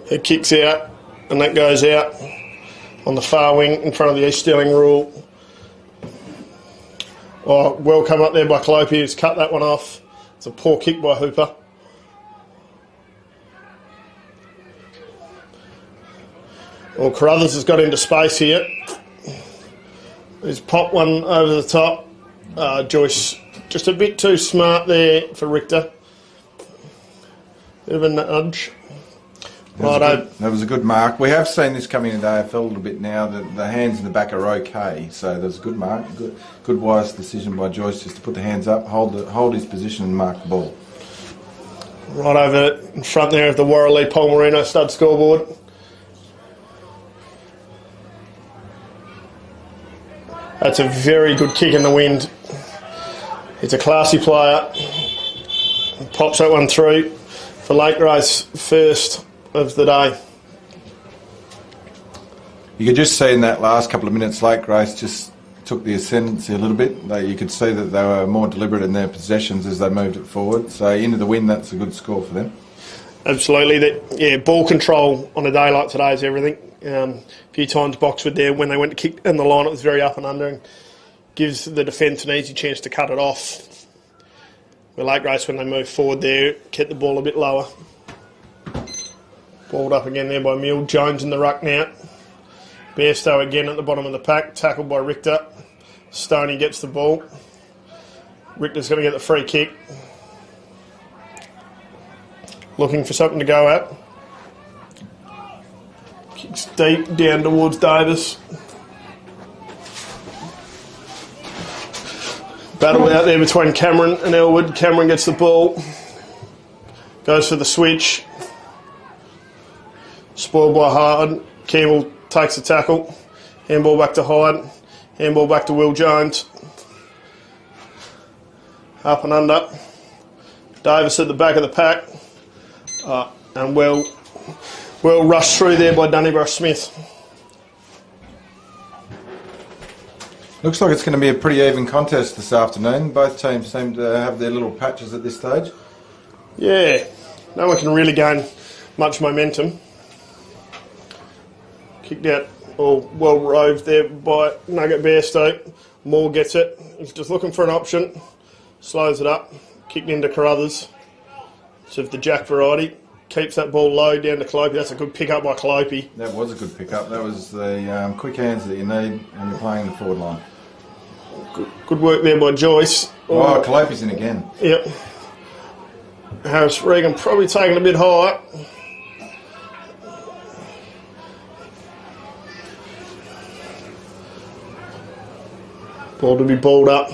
It kicks out, and that goes out on the far wing in front of the East Stirling rule. Oh, well come up there by Calliope, who's cut that one off. It's a poor kick by Hooper. Well, Carruthers has got into space here. He's popped one over the top. Joyce just a bit too smart there for Richter. Bit of a nudge. That was a good mark. We have seen this coming into AFL a little bit now. The hands in the back are okay, so there was a good mark. Good wise decision by Joyce just to put the hands up, hold his position and mark the ball. Right over in front there of the Warrelea Polmarino stud scoreboard. That's a very good kick in the wind. He's a classy player. Pops that one through for Lake Grace first of the day. You could just see in that last couple of minutes, Lake Grace just took the ascendancy a little bit. You could see that they were more deliberate in their possessions as they moved it forward. So into the wind, that's a good score for them. Absolutely. Ball control on a day like today is everything. A few times Boxwood there, when they went to kick in the line, it was very up and under and gives the defence an easy chance to cut it off. With Lake Grace, when they move forward there, kept the ball a bit lower. Balled up again there by Mule. Jones in the ruck now. Bairstow again at the bottom of the pack, tackled by Richter. Stoney gets the ball. Richter's going to get the free kick. Looking for something to go at. Kicks deep down towards Davis. Battle out there between Cameron and Elwood. Cameron gets the ball. Goes for the switch. Spoiled by Hyde. Campbell takes the tackle. Handball back to Hyde. Handball back to Will Jones. Up and under. Davis at the back of the pack. And well rushed through there by Donnybrough Smith. Looks like it's going to be a pretty even contest this afternoon. Both teams seem to have their little patches at this stage. Yeah, no one can really gain much momentum. Kicked out, or well roved there by Nugget Bairstow. Moore gets it. He's just looking for an option. Slows it up. Kicked into Carruthers. It's of the Jack variety. Keeps that ball low down to Calliope. That's a good pick up by Calliope. That was a good pick up. That was the quick hands that you need when you're playing the forward line. Good work there by Joyce. Oh, Calliope's in again. Yep. Harris Regan probably taking a bit high. Ball to be balled up.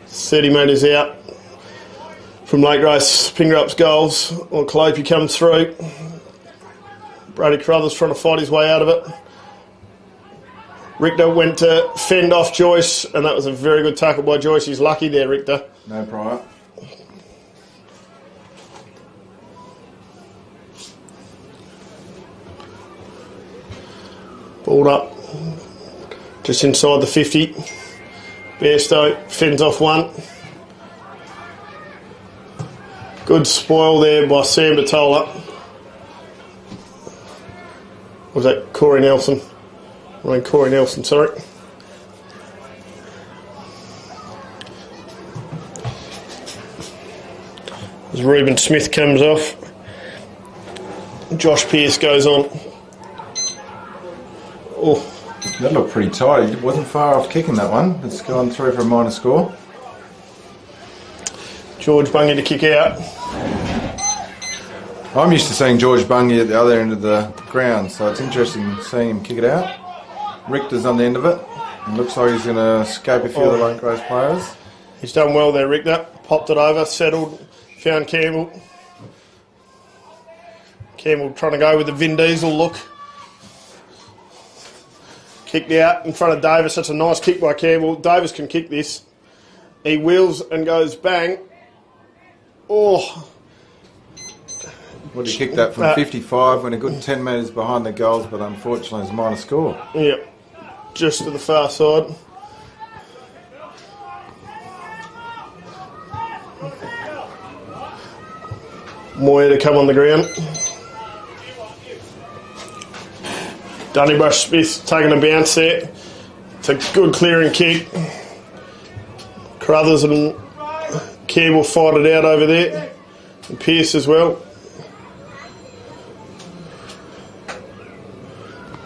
30 metres out from Lake Grace Pingrup's goals. Or Calliope comes through. Brady Carruthers trying to fight his way out of it. Richter went to fend off Joyce, and that was a very good tackle by Joyce. He's lucky there, Richter. No prior. Balled up just inside the 50. Bairstow fends off one. Good spoil there by Sam Batola. Was that Corey Nelson? Corey Nelson, sorry. As Reuben Smith comes off, Josh Pearce goes on. Oh, that looked pretty tight. He wasn't far off kicking that one. It's gone through for a minor score. George Bungie to kick out. I'm used to seeing George Bungie at the other end of the ground, so it's interesting seeing him kick it out. Richter's on the end of it. It looks like he's going to escape a few of the Lake Grace players. He's done well there, Richter. Popped it over, settled, found Campbell. Campbell trying to go with the Vin Diesel look. Kicked out in front of Davis. That's a nice kick by Campbell. Davis can kick this. He wheels and goes bang. Oh. Would he kick that from 55 when a good 10 metres behind the goals, but unfortunately it's a minor score. Yep. Just to the far side. Moyer to come on the ground. Donnybrush Smith taking a bounce there. It's a good clearing kick. Carruthers and Kerr will fight it out over there. And Pearce as well.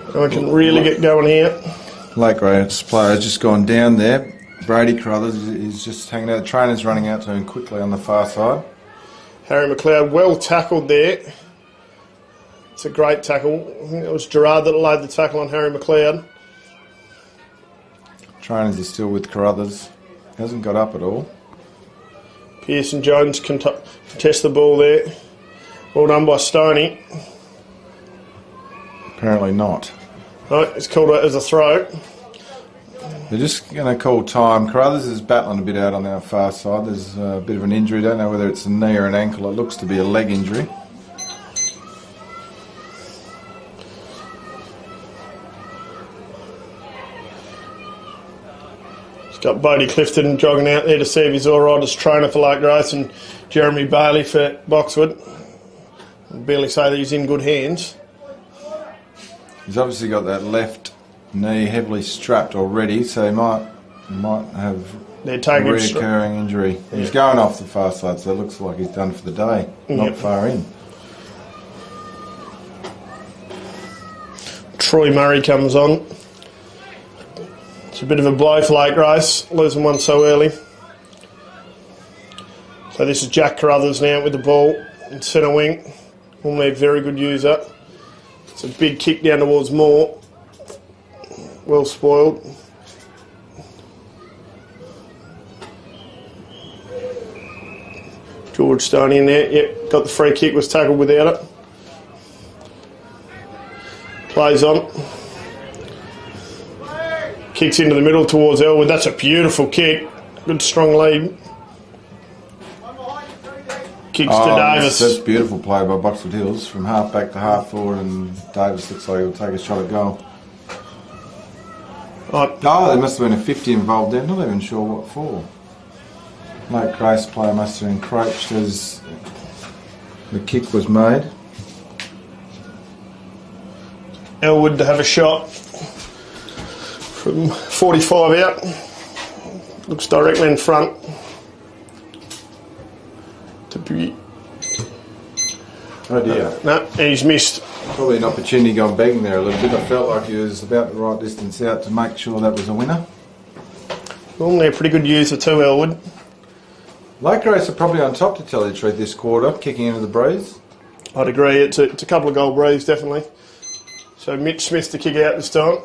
I can really get going here. Lake Grace player has just gone down there. Brady Carruthers is just hanging out. The trainer's running out to him quickly on the far side. Harry McLeod well tackled there. It's a great tackle. I think it was Gerard that laid the tackle on Harry McLeod. Trainers is still with Carruthers. Hasn't got up at all. Pearce and Jones can contest the ball there. Well done by Stoney. Apparently not. Right, it's called out as a throw. They're just going to call time. Carruthers is battling a bit out on our far side. There's a bit of an injury. Don't know whether it's a knee or an ankle. It looks to be a leg injury. It's got Bodie Clifton jogging out there to see if he's all right as trainer for Lake Grace, and Jeremy Bailey for Boxwood. I'd barely say that he's in good hands. He's obviously got that left knee heavily strapped already, so he might have a reoccurring injury. Yeah. He's going off the far side, so it looks like he's done for the day. Not far in. Troy Murray comes on. It's a bit of a blow for Lake Grace, losing one so early. So this is Jack Carruthers now with the ball in centre wing. Normally a very good user. It's a big kick down towards Moore. Well spoiled. George Stoney in there. Yep, got the free kick, was tackled without it. Plays on. Kicks into the middle towards Elwood. That's a beautiful kick. Good strong lead. Kicks to Davis. That's beautiful play by Boxwood Hills from half back to half forward, and Davis looks like he'll take a shot at goal. Oh, there must have been a 50 involved there. Not even sure what for. Lake Grace player must have encroached as the kick was made. Elwood to have a shot from 45 out. Looks directly in front. Oh dear. No, he's missed. Probably an opportunity gone begging there a little bit. I felt like he was about the right distance out to make sure that was a winner. Normally a pretty good user too, Elwood. Lake Grace are probably on top, to tell you the truth, this quarter, kicking into the breeze. I'd agree. It's a couple of goal breeze, definitely. So Mitch Smith to kick out this time.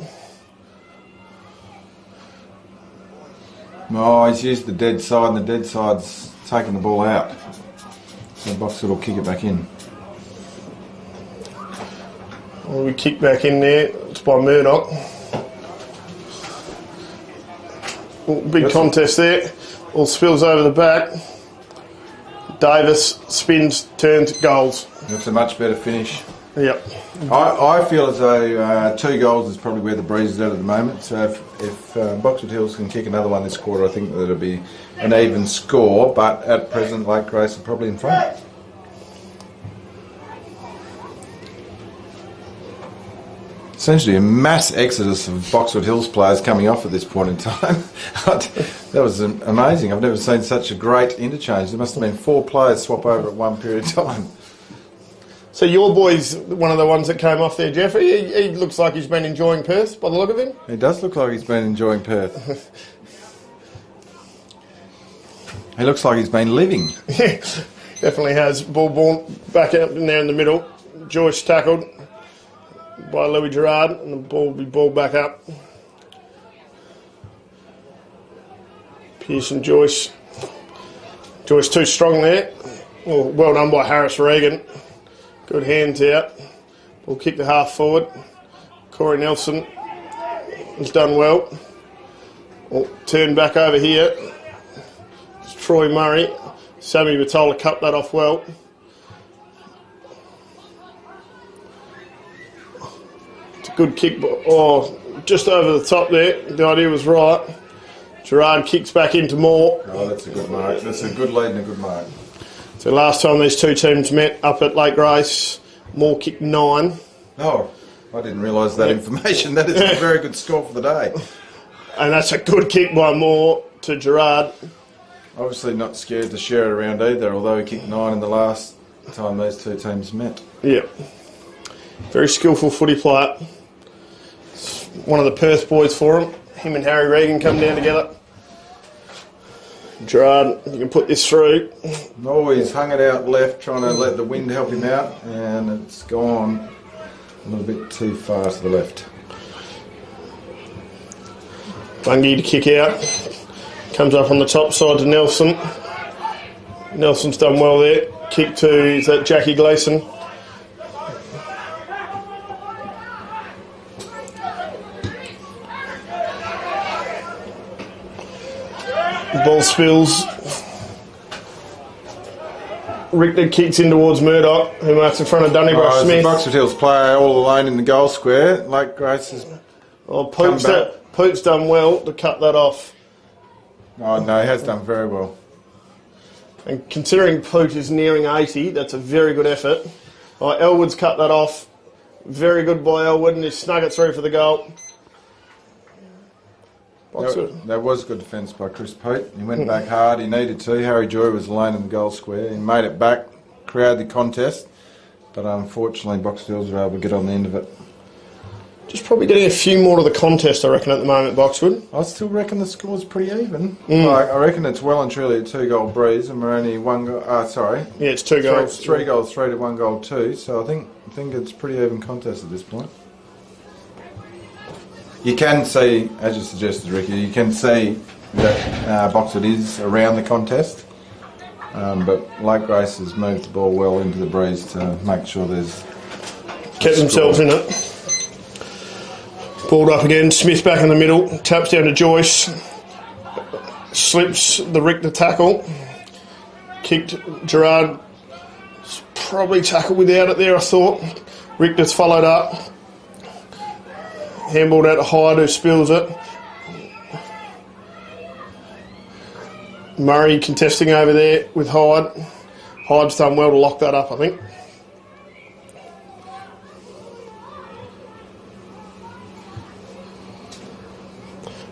Oh, he's used the dead side, and the dead side's taken the ball out. So Boxwood will kick it back in. Well, we kick back in there. It's by Murdoch. Big contest there. All spills over the back. Davis spins, turns, goals. That's a much better finish. Yep. I feel as though 2 goals is probably where the breeze is at the moment. So if Boxwood Hills can kick another one this quarter, I think that it'll be an even score. But at present, Lake Grace are probably in front. Essentially a mass exodus of Boxwood Hills players coming off at this point in time. That was amazing. I've never seen such a great interchange. There must have been 4 players swap over at one period of time. So your boy's one of the ones that came off there, Jeff. He looks like he's been enjoying Perth by the look of him. He does look like he's been enjoying Perth. He looks like he's been living. Yeah, definitely has. Ball born back out in there in the middle. Joyce tackled by Louis Gerard, and the ball will be balled back up. Pearce and Joyce. Joyce too strong there. Well done by Harris Regan. Good hands out. Ball kick to half forward. Corey Nelson has done well. Turn back over here. It's Troy Murray. Sammy Vitola cut that off well. It's a good kick. Just over the top there. The idea was right. Gerard kicks back into Moore. Oh, that's a good mark. That's a good lead and a good mark. So last time these two teams met up at Lake Grace, Moore kicked 9. Oh, I didn't realise that information. That is a very good score for the day. And that's a good kick by Moore to Gerard. Obviously not scared to share it around either, although he kicked 9 in the last time those two teams met. Yeah. Very skillful footy player. It's one of the Perth boys for him. Him and Harry Regan come down together. Gerard, you can put this through. Oh, he's hung it out left, trying to let the wind help him out, and it's gone a little bit too far to the left. Bungie to kick out. Comes up on the top side to Nelson. Nelson's done well there. Kick to, is that Jackie Gleason? Ball spills. Richter kicks in towards Murdoch, who marks in front of Donnybrook Smith. Boxwood Hills player all alone in the goal square. Lake Grace has Poot's done well to cut that off. Oh no, he has done very well. And considering Poot is nearing 80, that's a very good effort. Elwood's cut that off. Very good by Elwood, and he's snug it through for the goal. That was good defence by Chris Poot. He went back hard, he needed to. Harry Joy was alone in the goal square. He made it back, created the contest, but unfortunately Boxwood Hills were able to get on the end of it. Just probably getting a few more to the contest, I reckon, at the moment, Boxwood. I still reckon the score's pretty even. I reckon it's well and truly a 2-goal breeze, and we're only one goal. Yeah, it's 2 goals. 3 goals, 3 to 1 goal 2. So I think it's a pretty even contest at this point. You can see, as you suggested, Ricky, you can see that Boxwood is around the contest, but Lake Grace has moved the ball well into the breeze to make sure there's kept themselves in it. Balled up again, Smith back in the middle, taps down to Joyce, slips the Richter tackle, kicked Gerard, probably tackled without it there I thought. Richter's followed up, handballed out to Hyde who spills it. Murray contesting over there with Hyde. Hyde's done well to lock that up I think.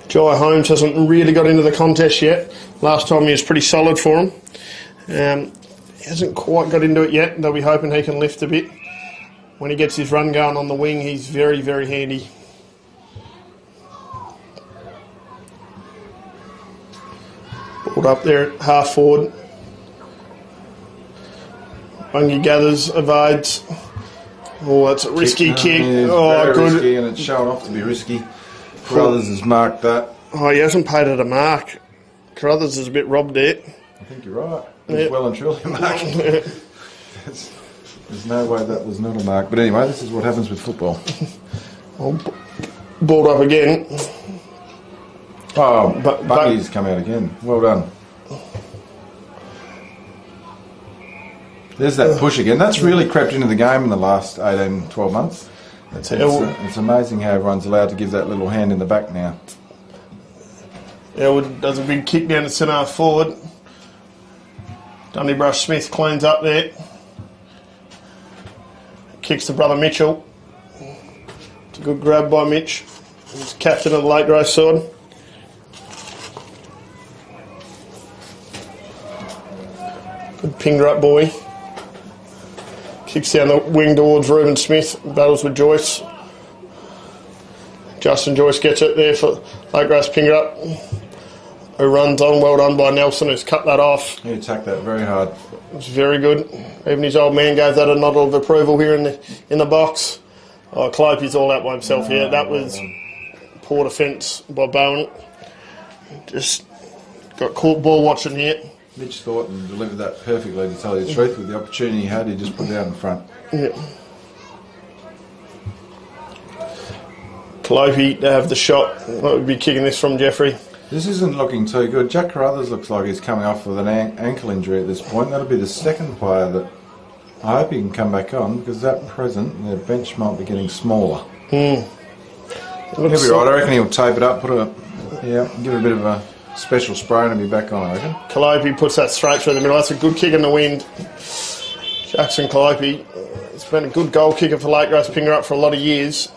Jai Holmes hasn't really got into the contest yet. Last time he was pretty solid for him. He hasn't quite got into it yet. They'll be hoping he can lift a bit. When he gets his run going on the wing, he's very, very handy. Balled up there at half forward. Bungie gathers, evades. Oh, that's a risky kick. Very risky, and it's shown off to be risky. Carruthers has marked that. Oh, he hasn't paid it a mark. Carruthers is a bit robbed there. I think you're right. It's well and truly a mark. There's no way that was not a mark. But anyway, this is what happens with football. Balled up again. Oh, Buggy's come out again. Well done. There's that push again. That's really crept into the game in the last 18, 12 months. It's amazing how everyone's allowed to give that little hand in the back now. Elwood does a big kick down to centre half forward. Dundee Smith cleans up there. Kicks to brother Mitchell. It's a good grab by Mitch. He's captain of the Lake Grace side. Good Pingrup boy. Kicks down the wing towards Reuben Smith. Battles with Joyce. Justin Joyce gets it there for Lake Grace Pingrup, who runs on. Well done by Nelson, who's cut that off. He attacked that very hard. It's very good. Even his old man gave that a nod of approval here in the box. Oh, Clopey's all out by himself here. That was poor defence by Bowen. Just got caught ball watching here. Mitch thought and delivered that perfectly, to tell you the truth. With the opportunity he had, he just put it out in front. Yeah. Clopey to have the shot. What would be kicking this from Jeffrey? This isn't looking too good. Jack Carruthers looks like he's coming off with an ankle injury at this point. That'll be the second player that I hope he can come back on, because at present their bench might be getting smaller. He'll be right. I reckon he'll tape it up, give it a bit of a special spray and he'll be back on, I reckon. Calliope puts that straight through the middle. That's a good kick in the wind. Jackson Calliope He's been a good goal kicker for Lake Grace Pingrup for a lot of years.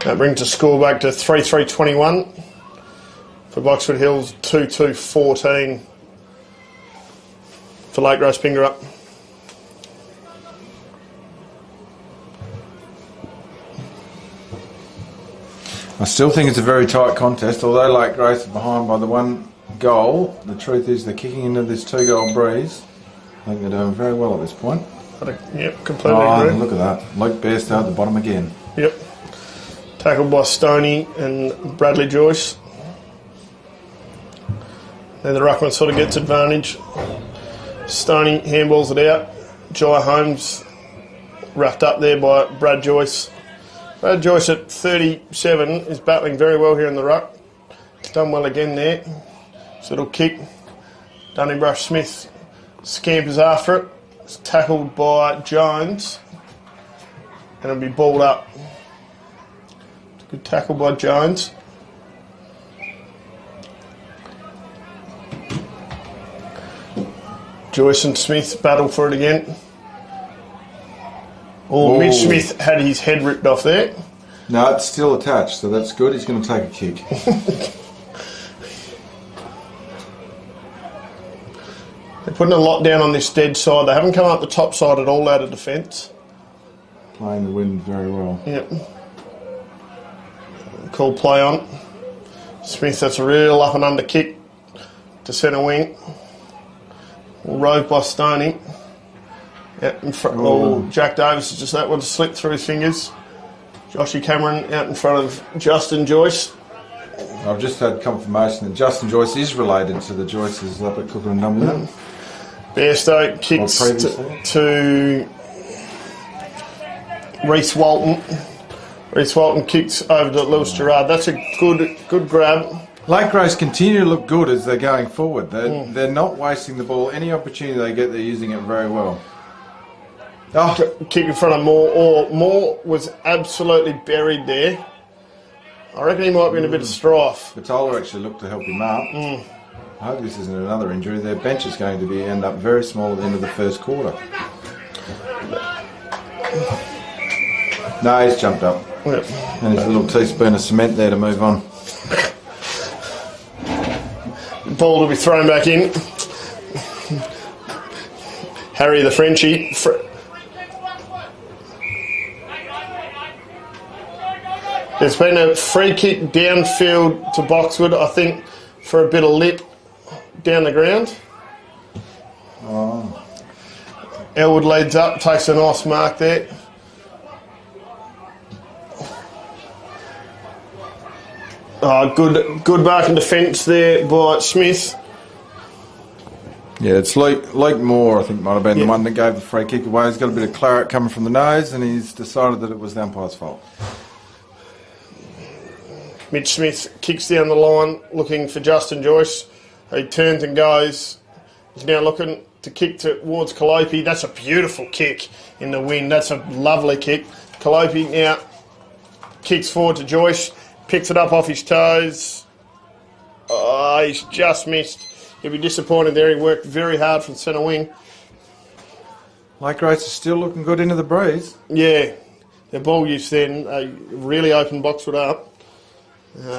That brings the score back to 3-3-21 for Boxwood Hills, 2-2-14 for Lake Grace Pingrup. I still think it's a very tight contest, although Lake Grace is behind by the 1 goal. The truth is they're kicking into this 2-goal breeze. I think they're doing very well at this point. Yep, completely agree. Look at that. Luke Bairstow at the bottom again. Yep. Tackled by Stoney and Bradley Joyce. Then the ruckman sort of gets advantage. Stoney handballs it out. Jai Holmes wrapped up there by Brad Joyce. Brad Joyce at 37 is battling very well here in the ruck. He's done well again there. So it'll kick. Dunnybrush Smith scampers after it. It's tackled by Jones. And it'll be balled up. Good tackle by Jones. Joyce and Smith battle for it again. Mitch Smith had his head ripped off there. No, it's still attached, so that's good. He's going to take a kick. They're putting a lot down on this dead side. They haven't come up the top side at all out of defence. Playing the wind very well. Yep. Cool play on. Smith, that's a real up and under kick to centre wing. Rove by Stoney. Out in front. Jack Davis has just that one slipped through his fingers. Joshy Cameron out in front of Justin Joyce. I've just had confirmation that Justin Joyce is related to the Joyces up at Cooker and Dumbledown. Bairstow kicks to Reece Walton. Reece Walton kicks over to Lewis Gerard. That's a good grab. Lake Grace continue to look good as they're going forward. They're not wasting the ball. Any opportunity they get, they're using it very well. Kick in front of Moore. Moore was absolutely buried there. I reckon he might be in a bit of strife. Patola actually looked to help him up. I hope this isn't another injury. Their bench is going to end up very small at the end of the first quarter. No, he's jumped up. Yep. And his little teaspoon of cement there to move on. Ball will be thrown back in. Harry the Frenchie. There's been a free kick downfield to Boxwood, I think, for a bit of lip down the ground. Elwood leads up, takes a nice mark there. Good mark and defence there by Smith. Yeah, it's Luke Moore, I think, might have been the one that gave the free kick away. He's got a bit of claret coming from the nose and he's decided that it was the umpire's fault. Mitch Smith kicks down the line looking for Justin Joyce. He turns and goes. He's now looking to kick towards Calliope. That's a beautiful kick in the wind. That's a lovely kick. Calliope now kicks forward to Joyce. Picks it up off his toes. Oh, he's just missed. He'll be disappointed there. He worked very hard from centre wing. Lake Grace is still looking good into the breeze. Yeah. Their ball use then really opened Boxwood up.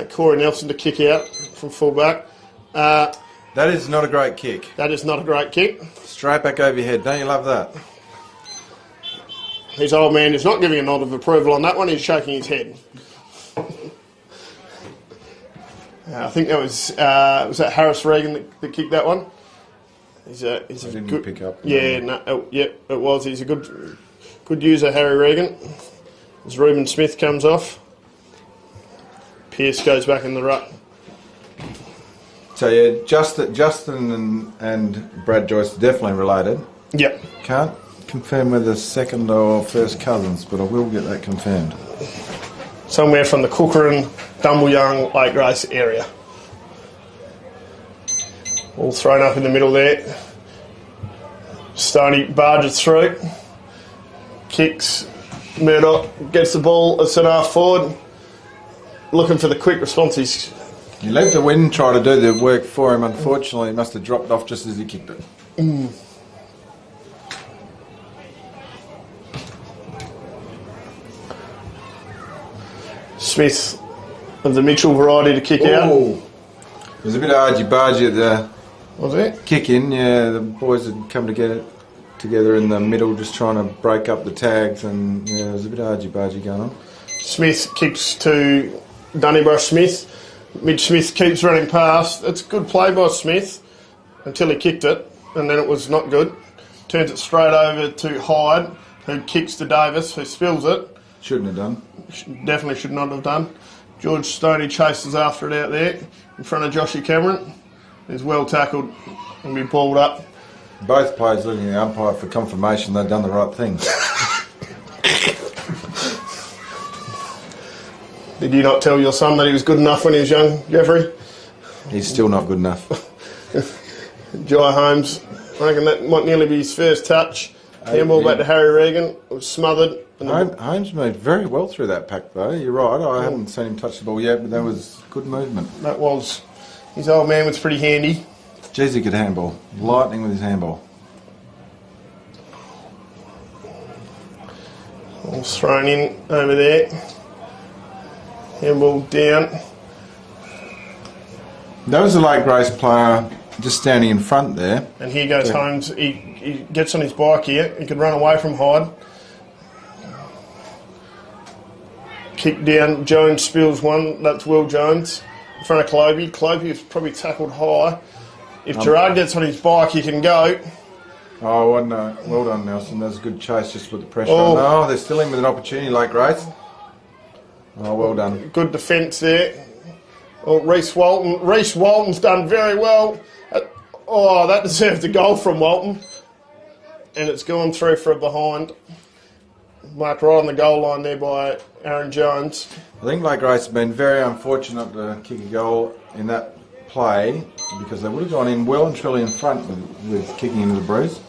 Corey Nelson to kick out from full-back. That is not a great kick. That is not a great kick. Straight back over your head. Don't you love that? His old man is not giving a nod of approval on that one. He's shaking his head. I think that was that Harris Regan that kicked that one. He's a good pick up. Yeah, it was. He's a good user, Harry Regan. As Reuben Smith comes off, Pearce goes back in the ruck. So yeah, Justin and Brad Joyce are definitely related. Yep. Can't confirm whether second or first cousins, but I will get that confirmed. Somewhere from the Cookeran, Dumbleyoung, Lake Grace area. All thrown up in the middle there. Stoney barges through. Kicks. Murdoch gets the ball a centre half forward. Looking for the quick response. He's He let the wind try to do the work for him. Unfortunately, he must have dropped off just as he kicked it. Smith of the Mitchell variety to kick out. There's a bit of argy-bargy at the Was it? kick in. Yeah, the boys had come together in the middle just trying to break up the tags, and yeah, there was a bit of argy-bargy going on. Smith kicks to Donnybrough Smith. Mitch Smith keeps running past. It's good play by Smith until he kicked it, and then it was not good. Turns it straight over to Hyde, who kicks to Davis, who spills it. Shouldn't have done. Definitely should not have done. George Stoney chases after it out there in front of Joshy Cameron. He's well tackled and be balled up. Both players looking at the umpire for confirmation they've done the right thing. Did you not tell your son that he was good enough when he was young, Jeffrey? He's still not good enough. Jai Holmes, I reckon that might nearly be his first touch. Handball back to Harry Regan. It was smothered. Holmes moved very well through that pack, though. You're right. I haven't seen him touch the ball yet, but that was good movement. That was. His old man was pretty handy. Jeez, he could handball. Lightning with his handball. All thrown in over there. Handball down. That was a late Grace player just standing in front there. And here goes Holmes. He gets on his bike here. He could run away from Hyde. Kick down. Jones spills one. That's Will Jones in front of Clovey. Clovey is probably tackled high. If Gerard gets on his bike, he can go. Oh, well done, Nelson. That was a good chase just with the pressure on. Oh, they're still in with an opportunity, late Grace. Oh, well done. Good defence there. Oh, Reece Walton. Reece Walton's done very well. That deserved a goal from Walton. And it's gone through for a behind. Marked right on the goal line there by Aaron Jones. I think Lake Grace have been very unfortunate to kick a goal in that play because they would have gone in well and truly in front with kicking into the breeze.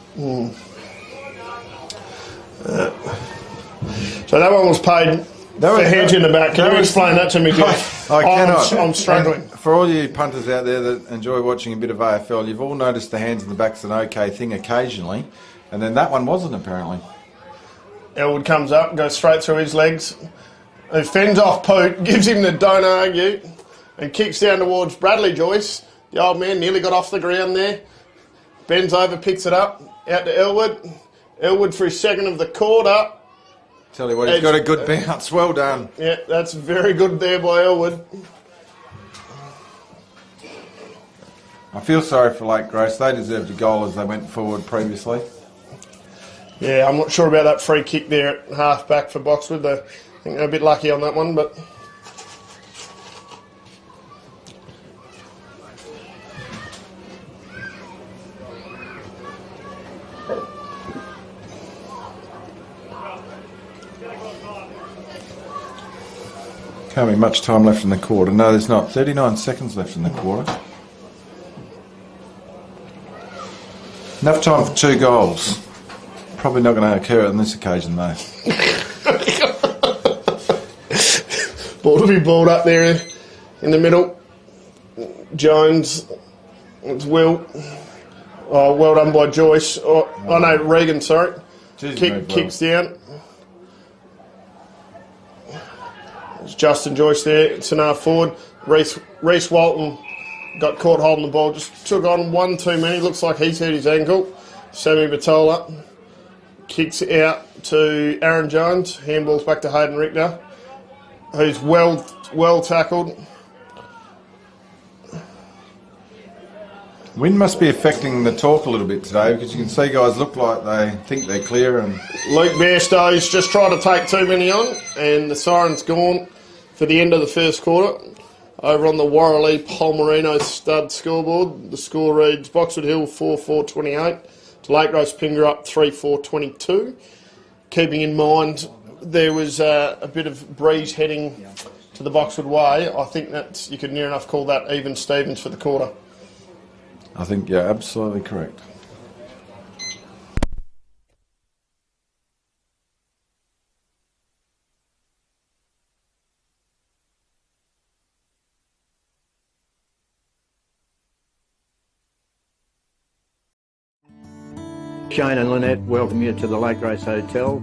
So that one was paid for hedge in the back. Can you explain that to me, Jeff? I cannot. I'm struggling. And for all you punters out there that enjoy watching a bit of AFL, you've all noticed the hands in the back's an okay thing occasionally, and then that one wasn't apparently. Elwood comes up, goes straight through his legs. He fends off Poot, gives him the don't argue, and kicks down towards Bradley Joyce. The old man nearly got off the ground there. Bends over, picks it up, out to Elwood. Elwood for his second of the quarter. Tell you what, he's got a good bounce. Well done. Yeah, that's very good there by Elwood. I feel sorry for Lake Grace. They deserved a goal as they went forward previously. Yeah, I'm not sure about that free kick there at half back for Boxwood. I think they're a bit lucky on that one, but... Can't be much time left in the quarter. No, there's not. 39 seconds left in the quarter. Enough time for 2 goals. Probably not going to occur on this occasion, though. Ball to be balled up there in the middle. Jones. It's Will. Oh, well done by Joyce. No, Regan, sorry. Kicks down. It's Justin Joyce there. It's an half forward. Reece Walton got caught holding the ball. Just took on one too many. Looks like he's hurt his ankle. Sammy Batola kicks out to Aaron Jones. Handballs back to Hayden Richter, who's well tackled. Wind must be affecting the talk a little bit today because you can see guys look like they think they're clear. And Luke Bairstow's just tried to take too many on, and the siren's gone for the end of the first quarter. Over on the Warreley Palmerino stud scoreboard, the score reads Boxwood Hill 4-4-28 to Lake Grace Pingrup 3-4-22. Keeping in mind there was a bit of breeze heading to the Boxwood way, I think that you could near enough call that even Stevens for the quarter. I think you're absolutely correct. Shane and Lynette welcome you to the Lake Grace Hotel.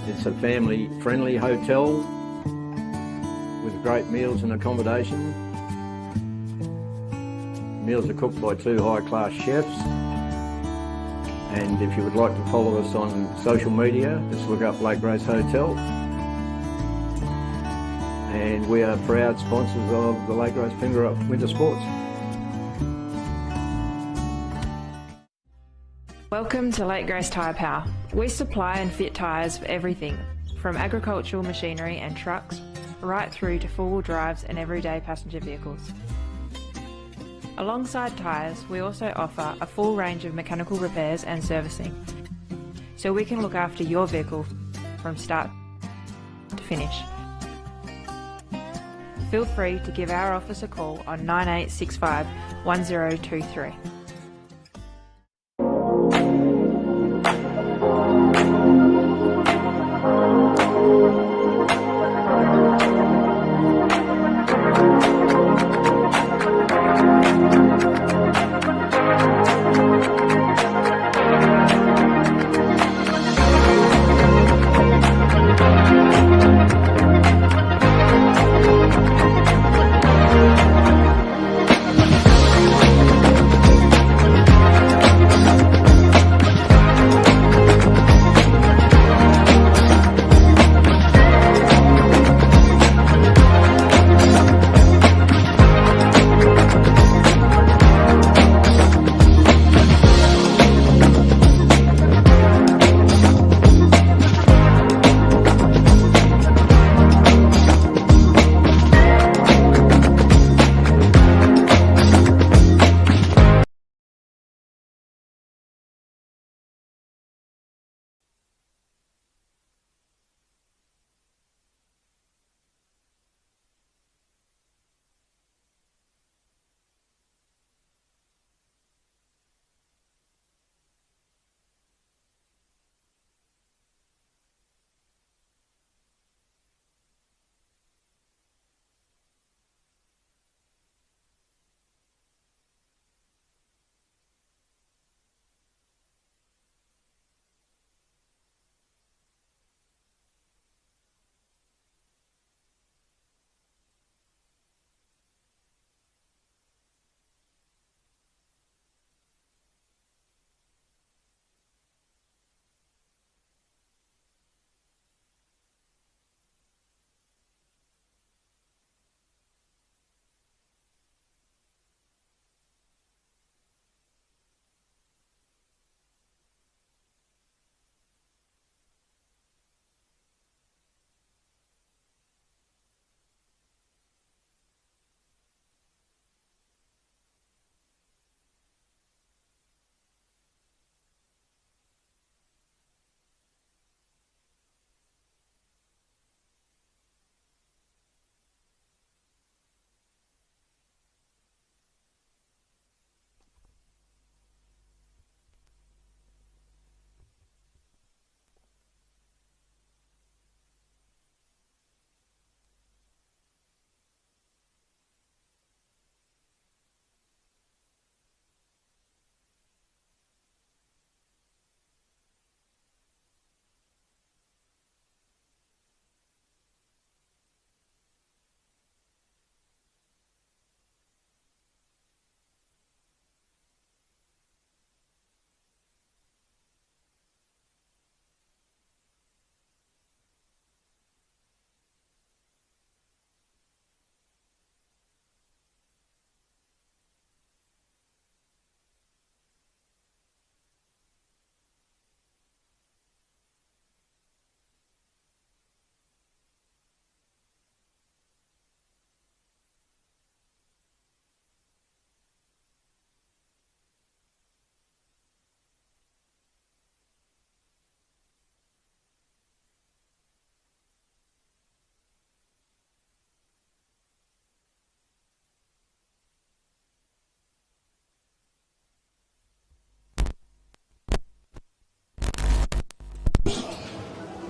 It's a family-friendly hotel with great meals and accommodation. Meals are cooked by 2 high-class chefs. And if you would like to follow us on social media, just look up Lake Grace Hotel. And we are proud sponsors of the Lake Grace Pingrup Winter Sports. Welcome to Lake Grace Tyre Power. We supply and fit tyres for everything, from agricultural machinery and trucks, right through to four-wheel drives and everyday passenger vehicles. Alongside tyres, we also offer a full range of mechanical repairs and servicing, so we can look after your vehicle from start to finish. Feel free to give our office a call on 9865 1023.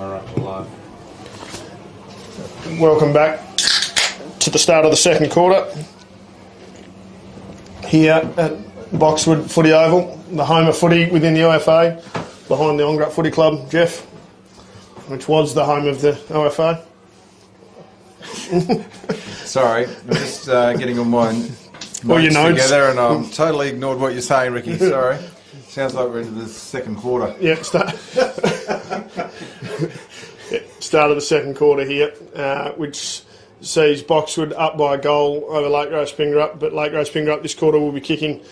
Alright, we're live. Welcome back to the start of the second quarter here at Boxwood Footy Oval, the home of footy within the OFA, behind the Ongerup Footy Club, Jeff, which was the home of the OFA. Sorry, I'm just getting all my your notes together, and I'm totally ignored what you're saying, Ricky. Sorry. Sounds like we're into the second quarter. Yeah, start of the second quarter here, which sees Boxwood up by a goal over Lake Rose Pingrup, but Lake Rose Pingrup this quarter will be kicking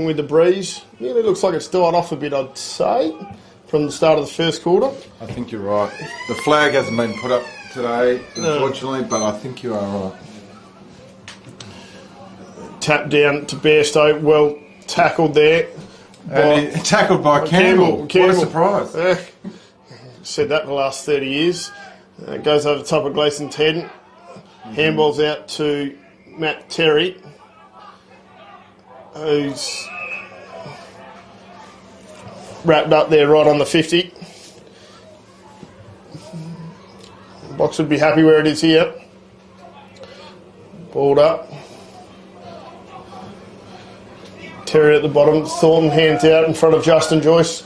with the breeze. Really looks like it's died off a bit, I'd say, from the start of the first quarter. I think you're right. The flag hasn't been put up today, unfortunately, but I think you are right. Tap down to Bairstow, well tackled there. And tackled by Campbell. What a surprise. Said that for the last 30 years. Goes over the top of Gleason's head. Handball's out to Matt Terry, who's wrapped up there right on the 50. Box would be happy where it is here. Balled up. Terry at the bottom. Thornton hands out in front of Justin Joyce.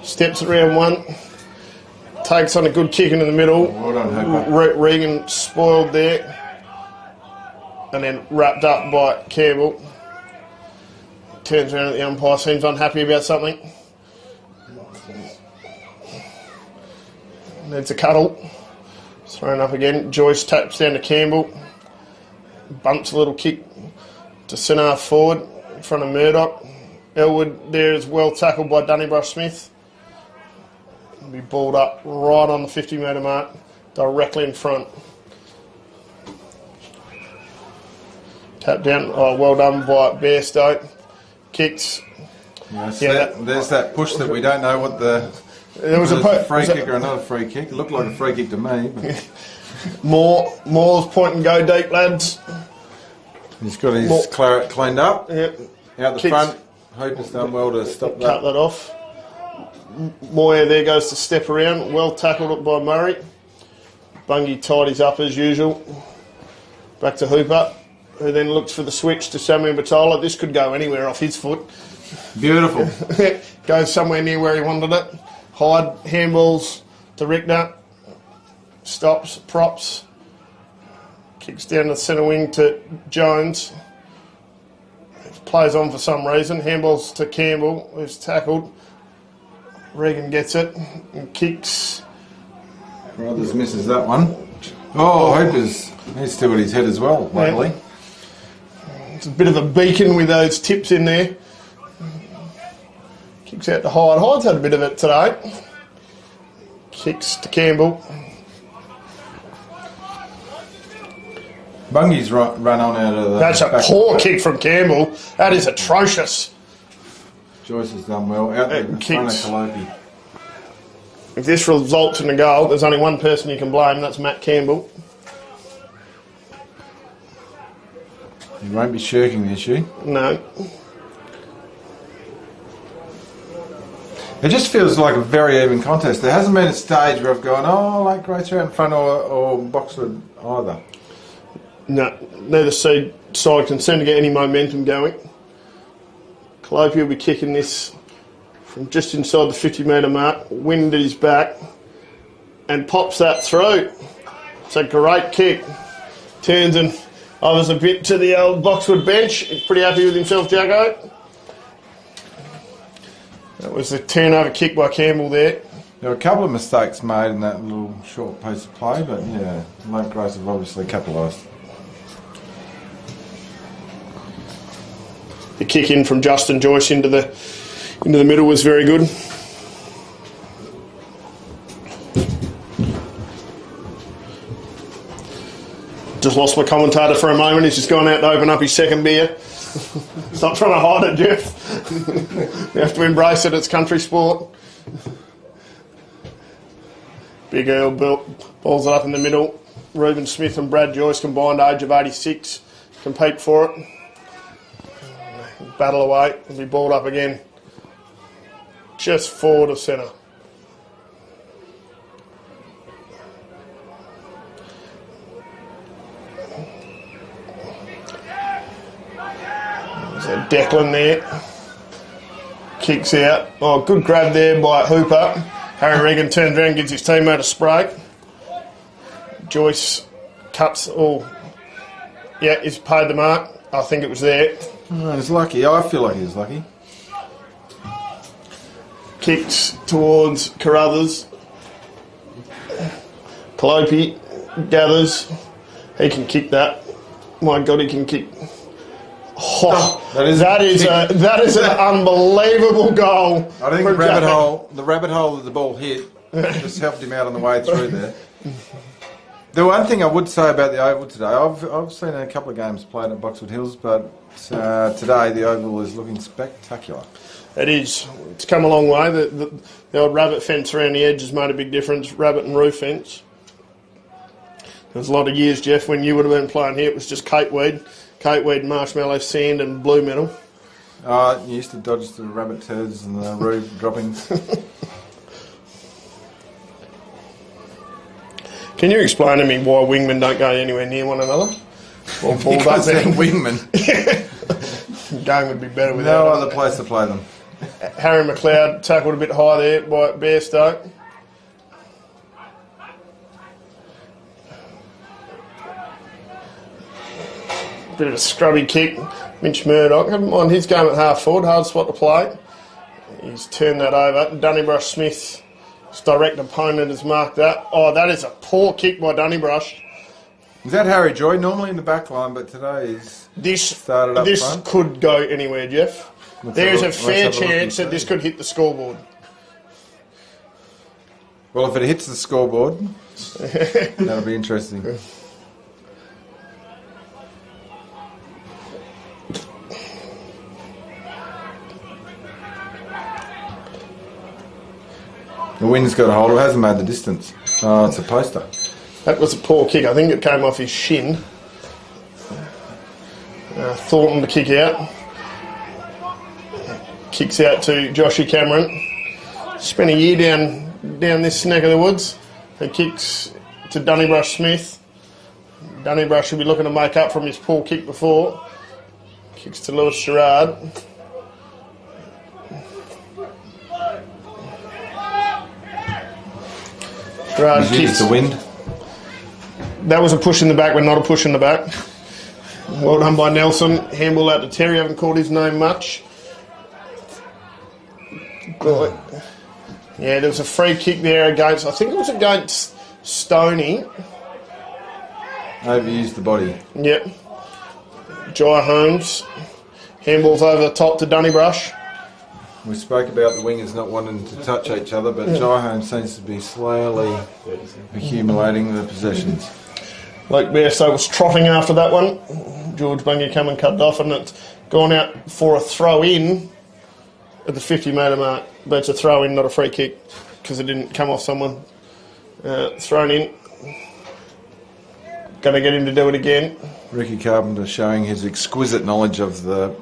Steps around one. Takes on a good kick into the middle. Well done, Regan spoiled there. And then wrapped up by Campbell. Turns around at the umpire. Seems unhappy about something. Needs a cuddle. Thrown up again. Joyce taps down to Campbell. Bumps a little kick to centre forward in front of Murdoch. Elwood there is well tackled by Donnybrough Smith. Will be balled up right on the 50-metre mark, directly in front. Tap down. Oh, well done by Bairstow. Kicks. Yes, there's that push that we don't know what the... There was a free kick or another free kick. It looked like a free kick to me. But. Moore's point and go deep, lads. He's got his claret cleaned up. Yep. Out the front. Hooper's done well to stop that. Cut that off. Moyer there goes to step around. Well tackled up by Murray. Bungie tidies up as usual. Back to Hooper, who then looks for the switch to Samuel Batola. This could go anywhere off his foot. Beautiful. Goes somewhere near where he wanted it. Hyde, handballs to Rickner. Stops, props. Kicks down the centre wing to Jones. Plays on for some reason. Handballs to Campbell, who's tackled. Regan gets it and kicks. Brothers misses that one. Oh, Hooper's, he's still at his head as well lately. It's a bit of a beacon with those tips in there. Kicks out to Hyde. Hyde's had a bit of it today. Kicks to Campbell. Bungie's run on out of the... That's a poor kick from Campbell. That is atrocious. Joyce has done well. Out there in front of Calopi. If this results in a goal, there's only one person you can blame, that's Matt Campbell. He won't be shirking the issue. No. It just feels like a very even contest. There hasn't been a stage where I've gone, oh, like Grace out in front or Boxwood either. No, neither side can seem to get any momentum going. Calopi will be kicking this from just inside the 50-metre mark, wind at his back, and pops that through. It's a great kick. Turns and offers a bit to the old Boxwood bench. He's pretty happy with himself, Jacko. That was the turnover kick by Campbell there. There were a couple of mistakes made in that little short piece of play, but yeah, Lake Grace have obviously capitalised. The kick in from Justin Joyce into the middle was very good. Just lost my commentator for a moment. He's just gone out to open up his second beer. Stop trying to hide it, Jeff. You have to embrace it. It's country sport. Big Earl balls it up in the middle. Reuben Smith and Brad Joyce, combined age of 86, compete for it. Battle away and be balled up again. Just forward of centre. Declan there. Kicks out. Oh, good grab there by Hooper. Harry Regan turns around, gives his teammate a spray. Joyce cuts. Oh, yeah, he's paid the mark. I think it was there. Oh, he's lucky. I feel like he's lucky. Kicks towards Carruthers. Calopi gathers. He can kick that. My God, he can kick. Oh, that is an unbelievable goal. I think the rabbit hole that the ball hit just helped him out on the way through there. The one thing I would say about the Oval today, I've seen a couple of games played at Boxwood Hills, but today the Oval is looking spectacular. It is. It's come a long way. The old rabbit fence around the edge has made a big difference. Rabbit and roof fence. There was a lot of years, Jeff, when you would have been playing here. It was just cateweed, marshmallow, sand, and blue metal. You used to dodge the rabbit turds and the roof droppings. Can you explain to me why wingmen don't go anywhere near one another? Because they're wingmen. Game would be better without no other place to play them. Harry McLeod tackled a bit high there by Bairstow. Bit of a scrubby kick. Mitch Murdoch, haven't mind his game at half forward, hard spot to play. He's turned that over. Dunnybrush Smith, his direct opponent, has marked that. Oh, that is a poor kick by Dunnybrush. Is that Harry Joy? Normally in the back line, but today he's started up This front. could go anywhere, Jeff. There's a fair chance that this could hit the scoreboard. Well, if it hits the scoreboard, that'll be interesting. The wind's got a hold of it, hasn't made the distance. Oh, it's a poster. That was a poor kick. I think it came off his shin. Thornton to kick out. Kicks out to Joshy Cameron. Spent a year down this neck of the woods. He kicks to Dunnybrush Smith. Dunnybrush should be looking to make up from his poor kick before. Kicks to Lewis Gerard. Gerard kicks. The wind. That was a push in the back, but not a push in the back. Well done by Nelson. Handball out to Terry. Haven't called his name much. Yeah, there was a free kick there against, I think it was against Stoney. Overused the body. Yep. Jai Holmes. Handballs over the top to Dunnybrush. We spoke about the wingers not wanting to touch each other, but Jai Holmes seems to be slowly accumulating the possessions. Luke Bairstow was trotting after that one. George Bungie come and cut it off, and it's gone out for a throw-in at the 50-metre mark. But it's a throw-in, not a free kick, because it didn't come off someone. Thrown in. Going to get him to do it again. Ricky Carpenter showing his exquisite knowledge of the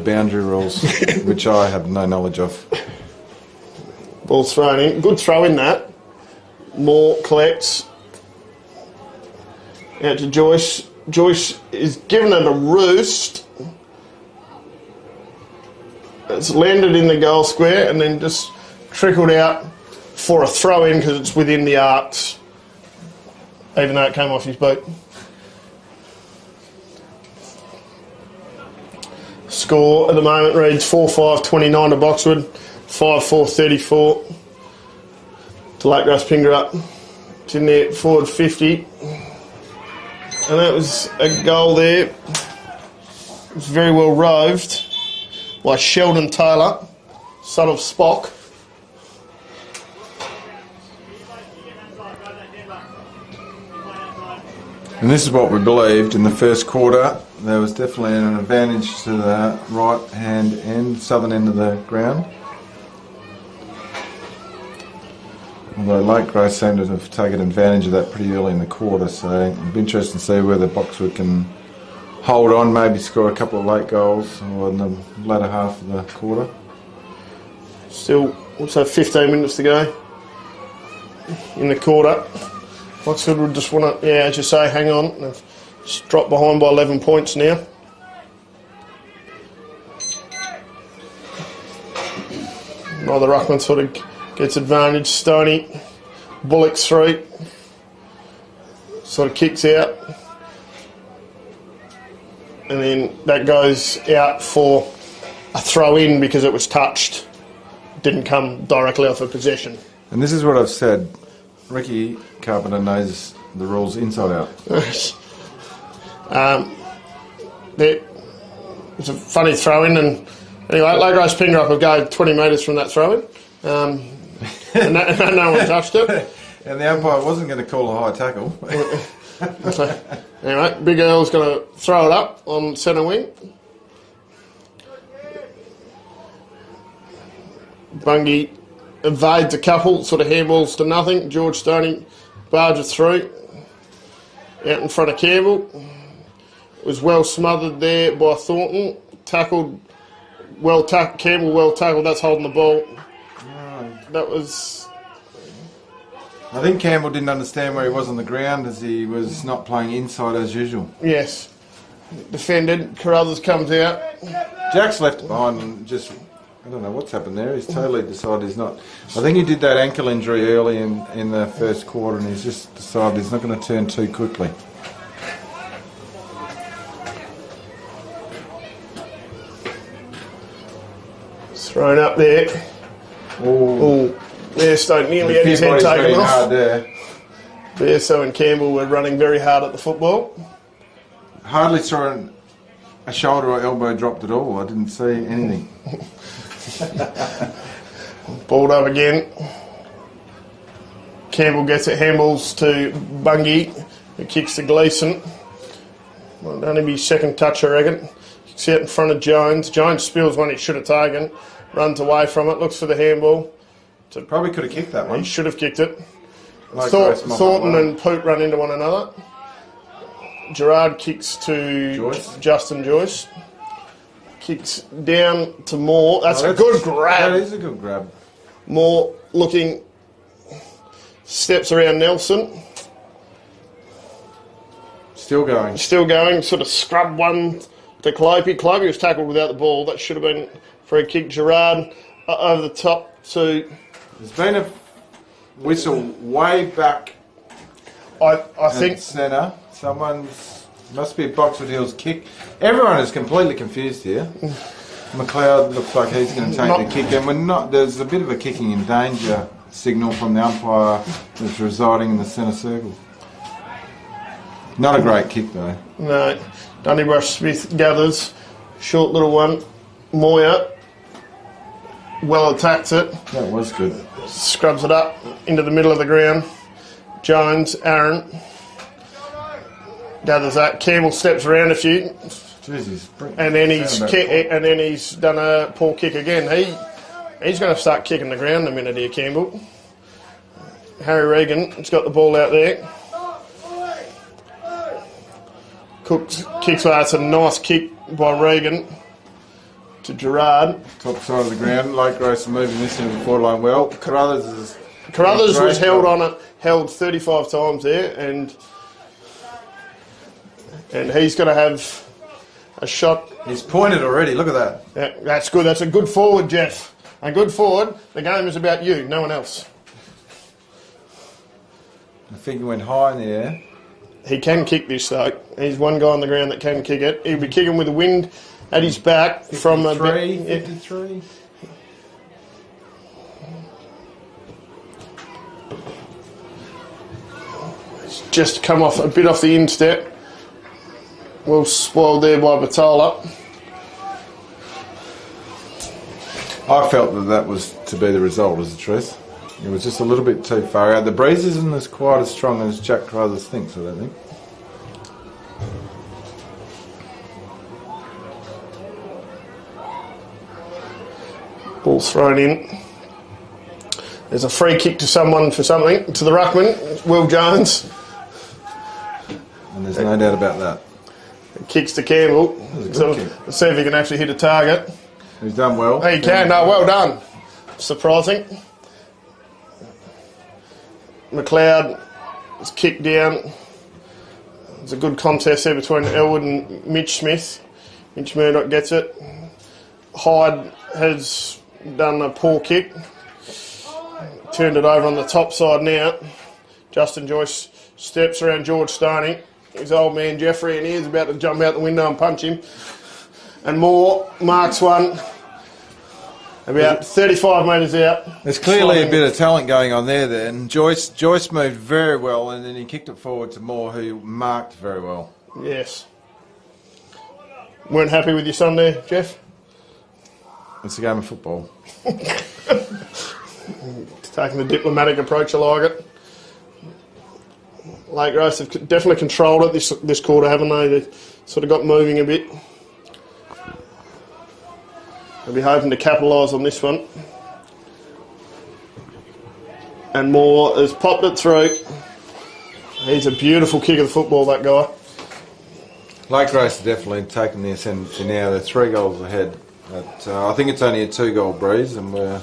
boundary rules, which I have no knowledge of. Ball's thrown in. Good throw in that. Moore collects. Out to Joyce. Joyce is giving it a roost. It's landed in the goal square and then just trickled out for a throw in because it's within the arcs, even though it came off his boot. Score at the moment reads 4-5-29 to Boxwood, 5-4-34 to Lake Grass Pingrup. It's in there forward 50. And that was a goal there. It was very well roved by Sheldon Taylor, son of Spock. And this is what we believed in the first quarter. There was definitely an advantage to the right-hand end, southern end of the ground. Although Lake Grace seemed to have taken advantage of that pretty early in the quarter, so it'll be interesting to see whether Boxwood can hold on, maybe score a couple of late goals or in the latter half of the quarter. Still also 15 minutes to go in the quarter. Boxwood would just want to, as you say, hang on. They've just dropped behind by 11 points now. Oh, the ruckman sort of gets advantage. Stoney bullocks through, sort of kicks out, and then that goes out for a throw in because it was touched. Didn't come directly off a possession. And this is what I've said. Ricky Carpenter knows the rules inside out. It's a funny throw in, and anyway, low race Pingrup will go 20 metres from that throw in. And no one touched it. And the umpire wasn't going to call a high tackle. So, anyway, Big Earl's going to throw it up on centre wing. Bungie evades a couple, sort of handballs to nothing. George Stoney barges through, out in front of Campbell. Was well smothered there by Thornton. Tackled, Campbell well tackled. That's holding the ball. That was... I think Campbell didn't understand where he was on the ground as he was not playing inside as usual. Yes. Defended. Carruthers comes out. Jack's left behind and just... I don't know what's happened there. He's totally decided he's not... I think he did that ankle injury early in the first quarter and he's just decided he's not going to turn too quickly. Thrown up there. Oh, Bairstow nearly had his head taken off. Hard there. Bairstow and Campbell were running very hard at the football. Hardly saw a shoulder or elbow dropped at all. I didn't see anything. Balled up again. Campbell gets it, handballs to Bungie, who kicks to Gleeson. Well, only be second touch, I reckon. Kicks out in front of Jones. Jones spills one he should have taken. Runs away from it, looks for the handball. Probably could have kicked that one. He should have kicked it. Thornton and Poot run into one another. Gerard kicks to Joyce. Justin Joyce. Kicks down to Moore. That's a good grab. That is a good grab. Moore looking, steps around Nelson. Still going. Still going, sort of scrub one to Clopey. Clopey was tackled without the ball. That should have been free kick. Gerard over the top to... There's been a whistle way back. I think... Centre. Someone's... Must be a Boxwood Hills kick. Everyone is completely confused here. McLeod looks like he's going to take the kick, and we're not. There's a bit of a kicking in danger signal from the umpire that's residing in the centre circle. Not a great kick though. No. Donnybrush Smith gathers. Short little one. Moyer well attacks it. That was good. Scrubs it up into the middle of the ground. Jones, Aaron gathers that. Campbell steps around a few. Jesus. And then he's done a poor kick again. He's going to start kicking the ground in a minute here, Campbell. Harry Regan has got the ball out there. Cooks kicks away. It's a nice kick by Regan to Gerard. Top side of the ground. Lake Grace moving this into the forward line well. Carruthers was held on it, held 35 times there, and he's going to have a shot. He's pointed already, look at that. Yeah, that's good. That's a good forward, Jeff. A good forward. The game is about you, no one else. I think he went high in the air. He can kick this though. He's one guy on the ground that can kick it. He'll be kicking with the wind at his back 53, from a 53. It's just come off a bit off the instep. Well spoiled there by Batola. I felt that was to be the result, is the truth. It was just a little bit too far out. The breeze isn't as quite as strong as Jack Carruthers thinks, I don't think. Ball's thrown in. There's a free kick to someone for something. To the ruckman, Will Jones. And there's no doubt about that. Kicks to Campbell. So let's see if he can actually hit a target. He's done well. He can. No, well done. Surprising. McLeod is kicked down. There's a good contest there between Elwood and Mitch Smith. Mitch Murdoch gets it. Hyde has done a poor kick. Turned it over on the top side now. Justin Joyce steps around George Stoney. His old man Jeffrey, and he's about to jump out the window and punch him. And Moore marks one about 35 metres out. There's clearly a bit of talent going on there then. Joyce moved very well, and then he kicked it forward to Moore, who marked very well. Yes. Weren't happy with your son there, Jeff? It's a game of football. Taking the diplomatic approach, I like it. Lake Grace have definitely controlled it this quarter, haven't they? They've sort of got moving a bit. They'll be hoping to capitalise on this one. And Moore has popped it through. He's a beautiful kick of the football, that guy. Lake Grace have definitely taken the ascendancy now. They're 3 goals ahead. But, I think it's only a 2-goal breeze, and we're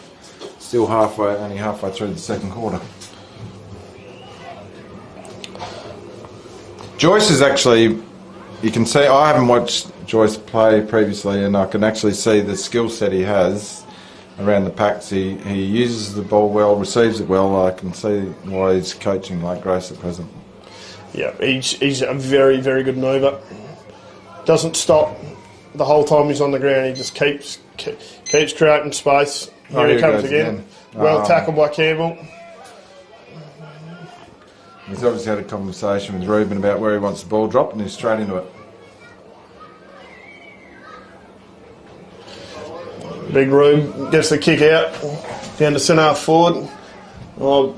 still only halfway through the second quarter. Joyce is actually, you can see, I haven't watched Joyce play previously, and I can actually see the skill set he has around the packs. He uses the ball well, receives it well. I can see why he's coaching Lake Grace at present. Yeah, he's a very, very good mover. Doesn't stop the whole time he's on the ground. He just keeps creating space. Here he comes again. Well tackled by Campbell. He's obviously had a conversation with Reuben about where he wants the ball dropped, and he's straight into it. Big Rube gets the kick out down to centre half forward.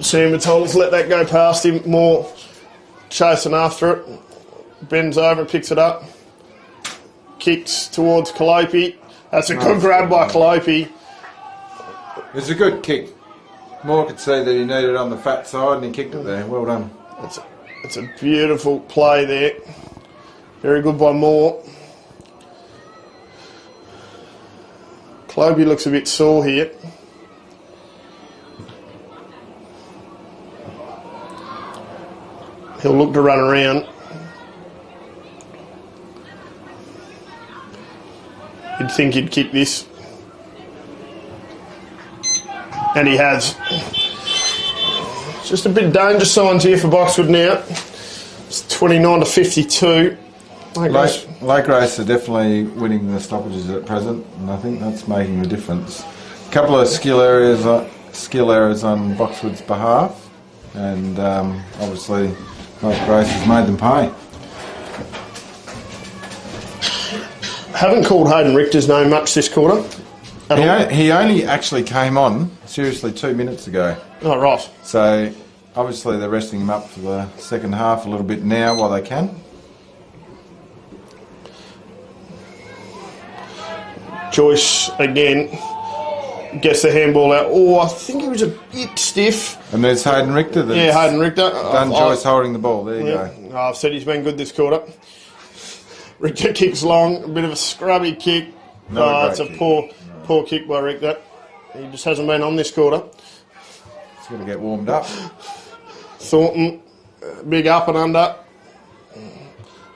Sam Matolas let that go past him. More chasing after it. Bends over and picks it up. Kicks towards Calopi. That's a good grab by Calopi. It's a good kick. Moore could see that he needed it on the fat side, and he kicked it there. Well done. It's a beautiful play there. Very good by Moore. Calopi looks a bit sore here. He'll look to run around. You'd think he'd kick this. And he has. Just a bit dangerous signs here for Boxwood now. It's 29-52. Lake Grace are definitely winning the stoppages at present, and I think that's making a difference. A couple of skill errors on Boxwood's behalf, and obviously Lake Grace has made them pay. Haven't called Hayden Richter's name much this quarter. He only actually came on, seriously, 2 minutes ago. Oh, right. So, obviously they're resting him up for the second half a little bit now while they can. Joyce, again, gets the handball out. Oh, I think it was a bit stiff. And there's Hayden Richter. Hayden Richter. Done Joyce holding the ball. There you go. I've said he's been good this quarter. Richter kicks long, a bit of a scrubby kick. It's a poor kick by Richter. He just hasn't been on this quarter. He's got to get warmed up. Thornton, big up and under.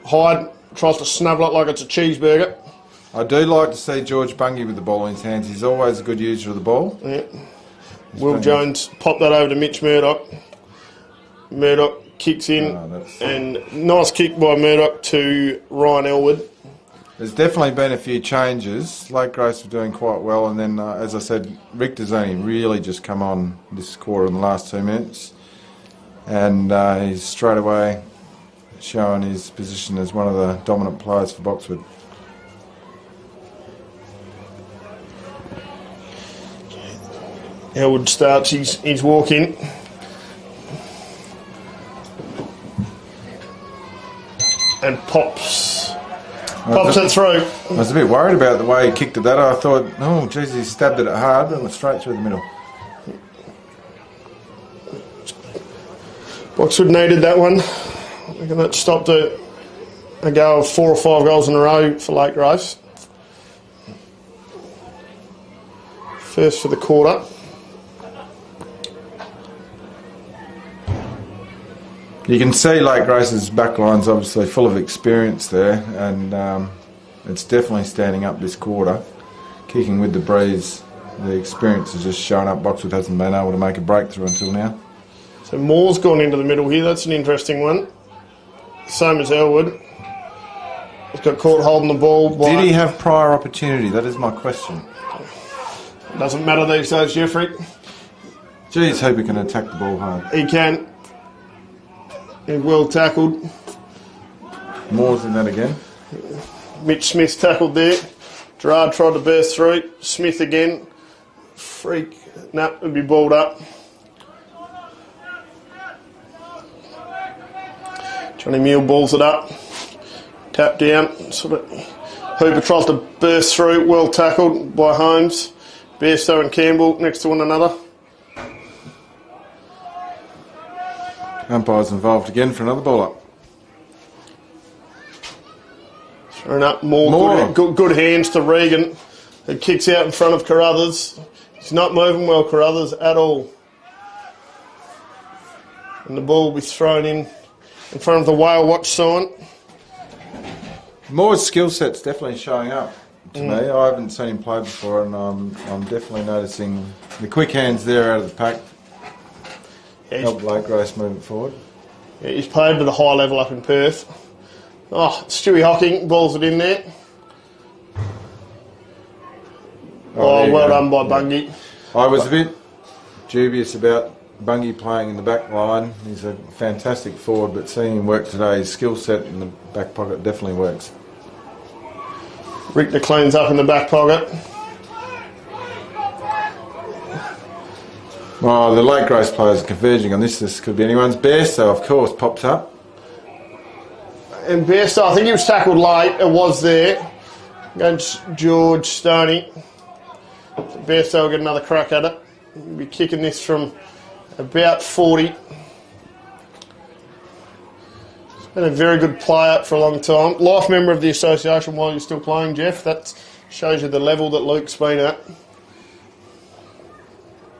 Hyde tries to snubble it like it's a cheeseburger. I do like to see George Bungie with the ball in his hands. He's always a good user of the ball. Yeah. Will Jones popped that over to Mitch Murdoch. Murdoch kicks in, and nice kick by Murdoch to Ryan Elwood. There's definitely been a few changes. Lake Grace were doing quite well, and then, as I said, Richter's only really just come on this quarter in the last 2 minutes, and he's straight away showing his position as one of the dominant players for Boxwood. Elwood starts his walk in. And pops it through. I was a bit worried about the way he kicked it that. I thought, oh, geez, he stabbed it hard, but it went straight through the middle. Boxwood needed that one. I reckon that stopped a go of 4 or 5 goals in a row for Lake Grace. First for the quarter. You can see Lake Grace's backline's obviously full of experience there, and it's definitely standing up this quarter, kicking with the breeze the experience is just showing up. Boxwood hasn't been able to make a breakthrough until now. So Moore's gone into the middle here. That's an interesting one. Same as Elwood. He's got caught holding the ball. Did he have prior opportunity? That is my question. Doesn't matter these days, Jeffrey. Geez, hope he can attack the ball hard. He can. He's well tackled. Moore's in that again. Mitch Smith tackled there. Gerard tried to burst through. Smith again. Freak. No, it'd be balled up. Johnny Meal balls it up. Tap down. Sort of. Hooper tries to burst through. Well tackled by Holmes. Bairstow and Campbell next to one another. Umpire's involved again for another ball up. Throwing up more. Good hands to Regan, who kicks out in front of Carruthers. He's not moving well, Carruthers, at all. And the ball will be thrown in front of the whale watch sign. Moore's skill set's definitely showing up to me. I haven't seen him play before, and I'm definitely noticing the quick hands there out of the pack. Yeah, help Lake Grace move it forward. Yeah, he's played at a high level up in Perth. Oh, Stewie Hocking balls it in there. Oh, well done by Bungie. I was a bit dubious about Bungie playing in the back line. He's a fantastic forward, but seeing him work today, his skill set in the back pocket definitely works. Richter cleans up in the back pocket. Well, the Lake Grace players are converging on this. This could be anyone's best, so of course popped up. And Bairstow, I think he was tackled late. It was there against George Stoney. So Bairstow will get another crack at it. He'll be kicking this from about 40. He's been a very good player for a long time. Life member of the association while you're still playing, Jeff. That shows you the level that Luke's been at.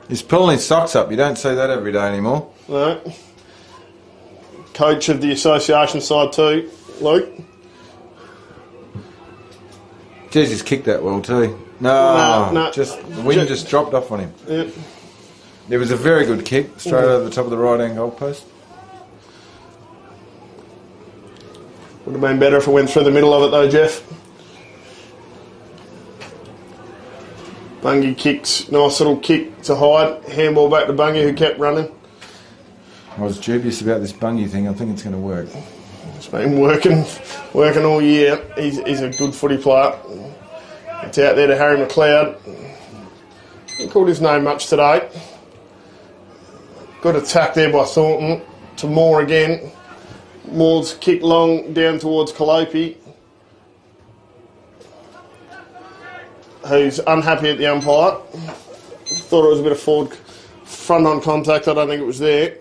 He's pulling his socks up. You don't see that every day anymore. No. Coach of the association side too, Luke. Jeez, he's kicked that well too. No. Just the wind just dropped off on him. Yep. It was a very good kick, straight over the top of the right-hand goal post. Would have been better if it went through the middle of it though, Jeff. Bungie kicks, nice little kick to Hyde. Handball back to Bungie, who kept running. I was dubious about this Bungie thing. I think it's going to work. It's been working all year. He's a good footy player. It's out there to Harry McLeod. He called his name much today. Good attack there by Thornton. To Moore again. Moore's kick long down towards Calliope, who's unhappy at the umpire. Thought it was a bit of forward front on contact. I don't think it was there.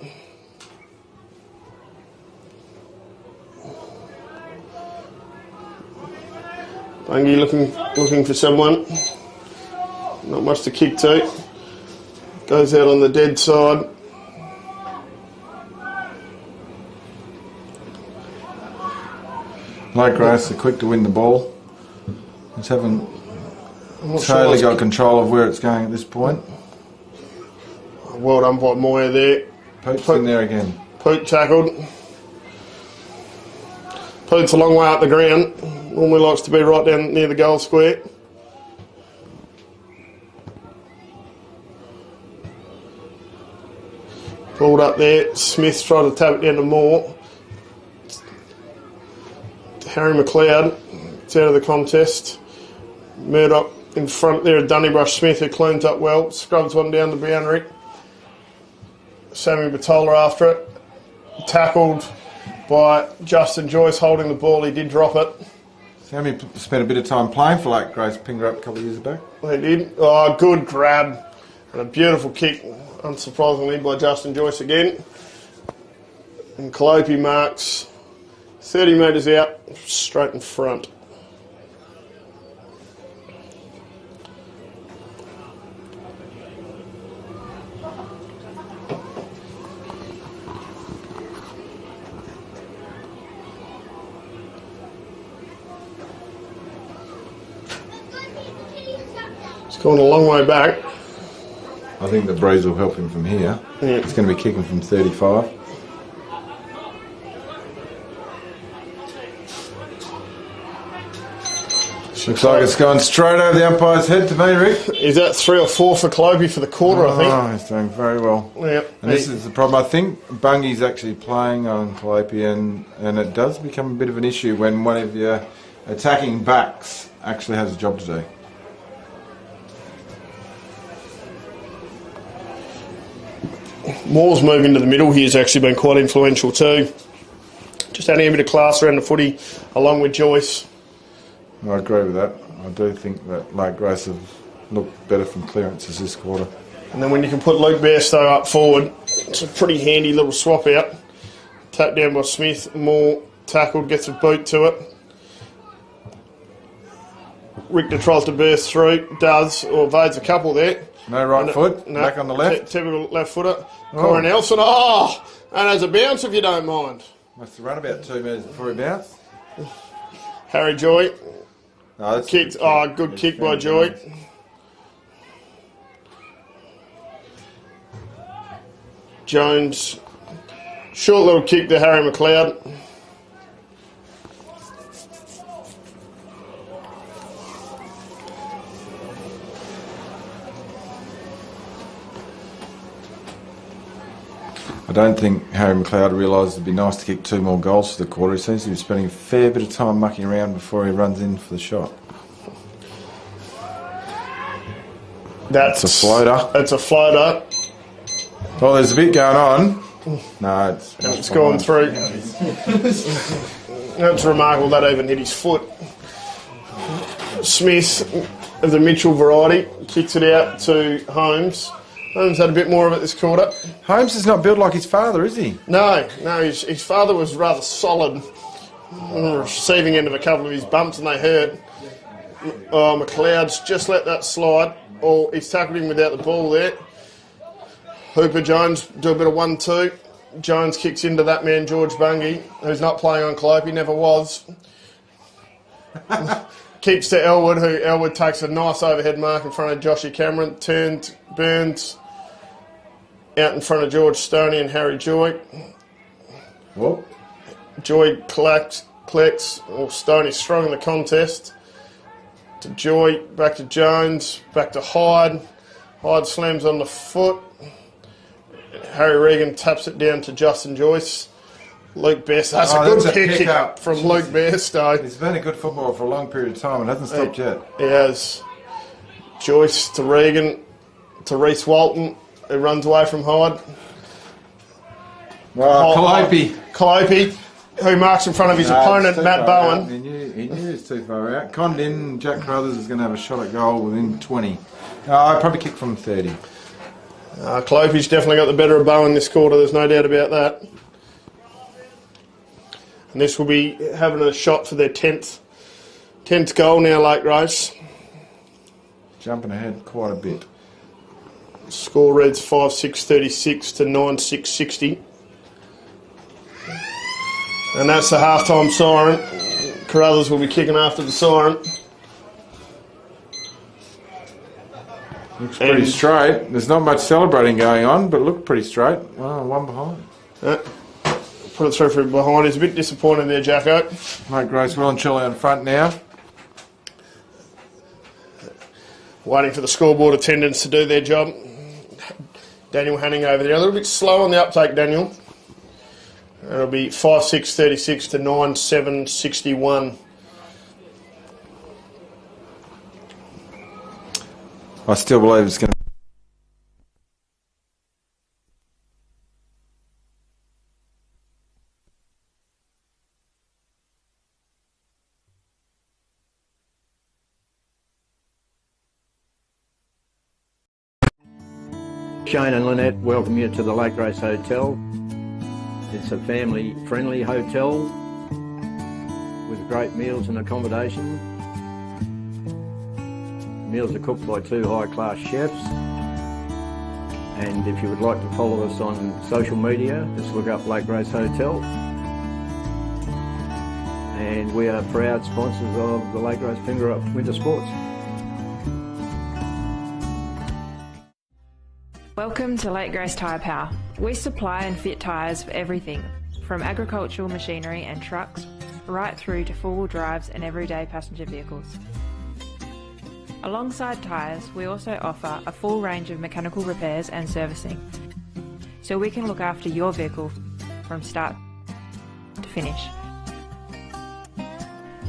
Bungie looking for someone. Not much to kick to. Goes out on the dead side. Lake Grace are quick to win the ball. It's haven't totally got control of where it's going at this point. Well done by Moyer there. Poot's in there again. Poot tackled. Poot's a long way up the ground. Normally likes to be right down near the goal square. Pulled up there. Smith tried to tap it down to Moore. Harry McLeod. It's out of the contest. Murdoch in front there at Donnybrush Smith, who cleans up well. Scrubs one down the boundary. Sammy Batola after it. Tackled by Justin Joyce holding the ball. He did drop it. Sammy spent a bit of time playing for Lake Grace Pingrup a couple of years back. He did. Oh, good grab. And a beautiful kick, unsurprisingly, by Justin Joyce again. And Calliope marks 30 metres out, straight in front. It's gone a long way back. I think the breeze will help him from here. Yeah. It's going to be kicking from 35. Looks like it's gone straight over the umpire's head to me, Rick. Is that 3 or 4 for Clopey for the quarter, I think? Oh, he's doing very well. Yep. And this is the problem. I think Bungy's actually playing on Clopey, and it does become a bit of an issue when one of your attacking backs actually has a job to do. Moore's move into the middle here has actually been quite influential too. Just adding a bit of class around the footy, along with Joyce. I agree with that. I do think that Lake Grace have looked better from clearances this quarter. And then when you can put Luke Bairstow up forward, it's a pretty handy little swap out. Tapped down by Smith, Moore tackled, gets a boot to it. Richter tries to burst through, does, or evades a couple there. No right foot, back on the left. Typical left footer. Corey Nelson, and has a bounce if you don't mind. Must have run about 2 metres before he bounced. Harry Joy. No, that's Kicked. Good kick by Joy. Jones. Short little kick to Harry McLeod. I don't think Harry McLeod realised it'd be nice to kick 2 more goals for the quarter. He seems to be spending a fair bit of time mucking around before he runs in for the shot. That's a floater. It's a floater. Well, there's a bit going on. No, it's gone through. That's remarkable that even hit his foot. Smith of the Mitchell variety kicks it out to Holmes. Holmes had a bit more of it this quarter. Holmes is not built like his father, is he? No, his father was rather solid on the receiving end of a couple of his bumps and they hurt. McLeod's just let that slide. He's tackled him without the ball there. Hooper Jones do a bit of 1-2. Jones kicks into that man George Bungy, who's not playing on Clopey, never was. Keeps to Elwood, who Elwood takes a nice overhead mark in front of Joshy Cameron. Turns, Burns out in front of George Stoney and Harry Joy. What? Joy collects, Stoney strong in the contest. To Joy, back to Jones, back to Hyde. Hyde slams on the foot. Harry Regan taps it down to Justin Joyce. Luke Bairstow. That's a good pick up from Luke Bairstow. He's been a good footballer for a long period of time and hasn't stopped yet. He has. Joyce to Regan, to Reece Walton, who runs away from Hyde. Calliope, who marks in front of his opponent, Matt Bowen. He knew he was too far out. Condon, Jack Crothers is going to have a shot at goal within 20. I'd probably kick from 30. Calliope's definitely got the better of Bowen this quarter, there's no doubt about that. And this will be having a shot for their 10th goal now, Lake Grace. Jumping ahead quite a bit. Score reads 5-6-36 to 9-6-60. And that's the halftime siren. Carruthers will be kicking after the siren. Looks pretty straight. There's not much celebrating going on, but it looked pretty straight. Oh, one behind. Put it through from behind. He's a bit disappointed there, Jacko. Lake Grace well and truly on front now. Waiting for the scoreboard attendants to do their job. Daniel Hanning over there. A little bit slow on the uptake, Daniel. It'll be 5-6-36 to 9-7-61. I still believe it's going to... Shane and Lynette welcome you to the Lake Grace Hotel. It's a family-friendly hotel with great meals and accommodation. Meals are cooked by 2 high-class chefs. And if you would like to follow us on social media, just look up Lake Grace Hotel. And we are proud sponsors of the Lake Grace Pingrup Winter Sports. Welcome to Lake Grace Tyre Power. We supply and fit tyres for everything, from agricultural machinery and trucks, right through to four-wheel drives and everyday passenger vehicles. Alongside tyres, we also offer a full range of mechanical repairs and servicing, so we can look after your vehicle from start to finish.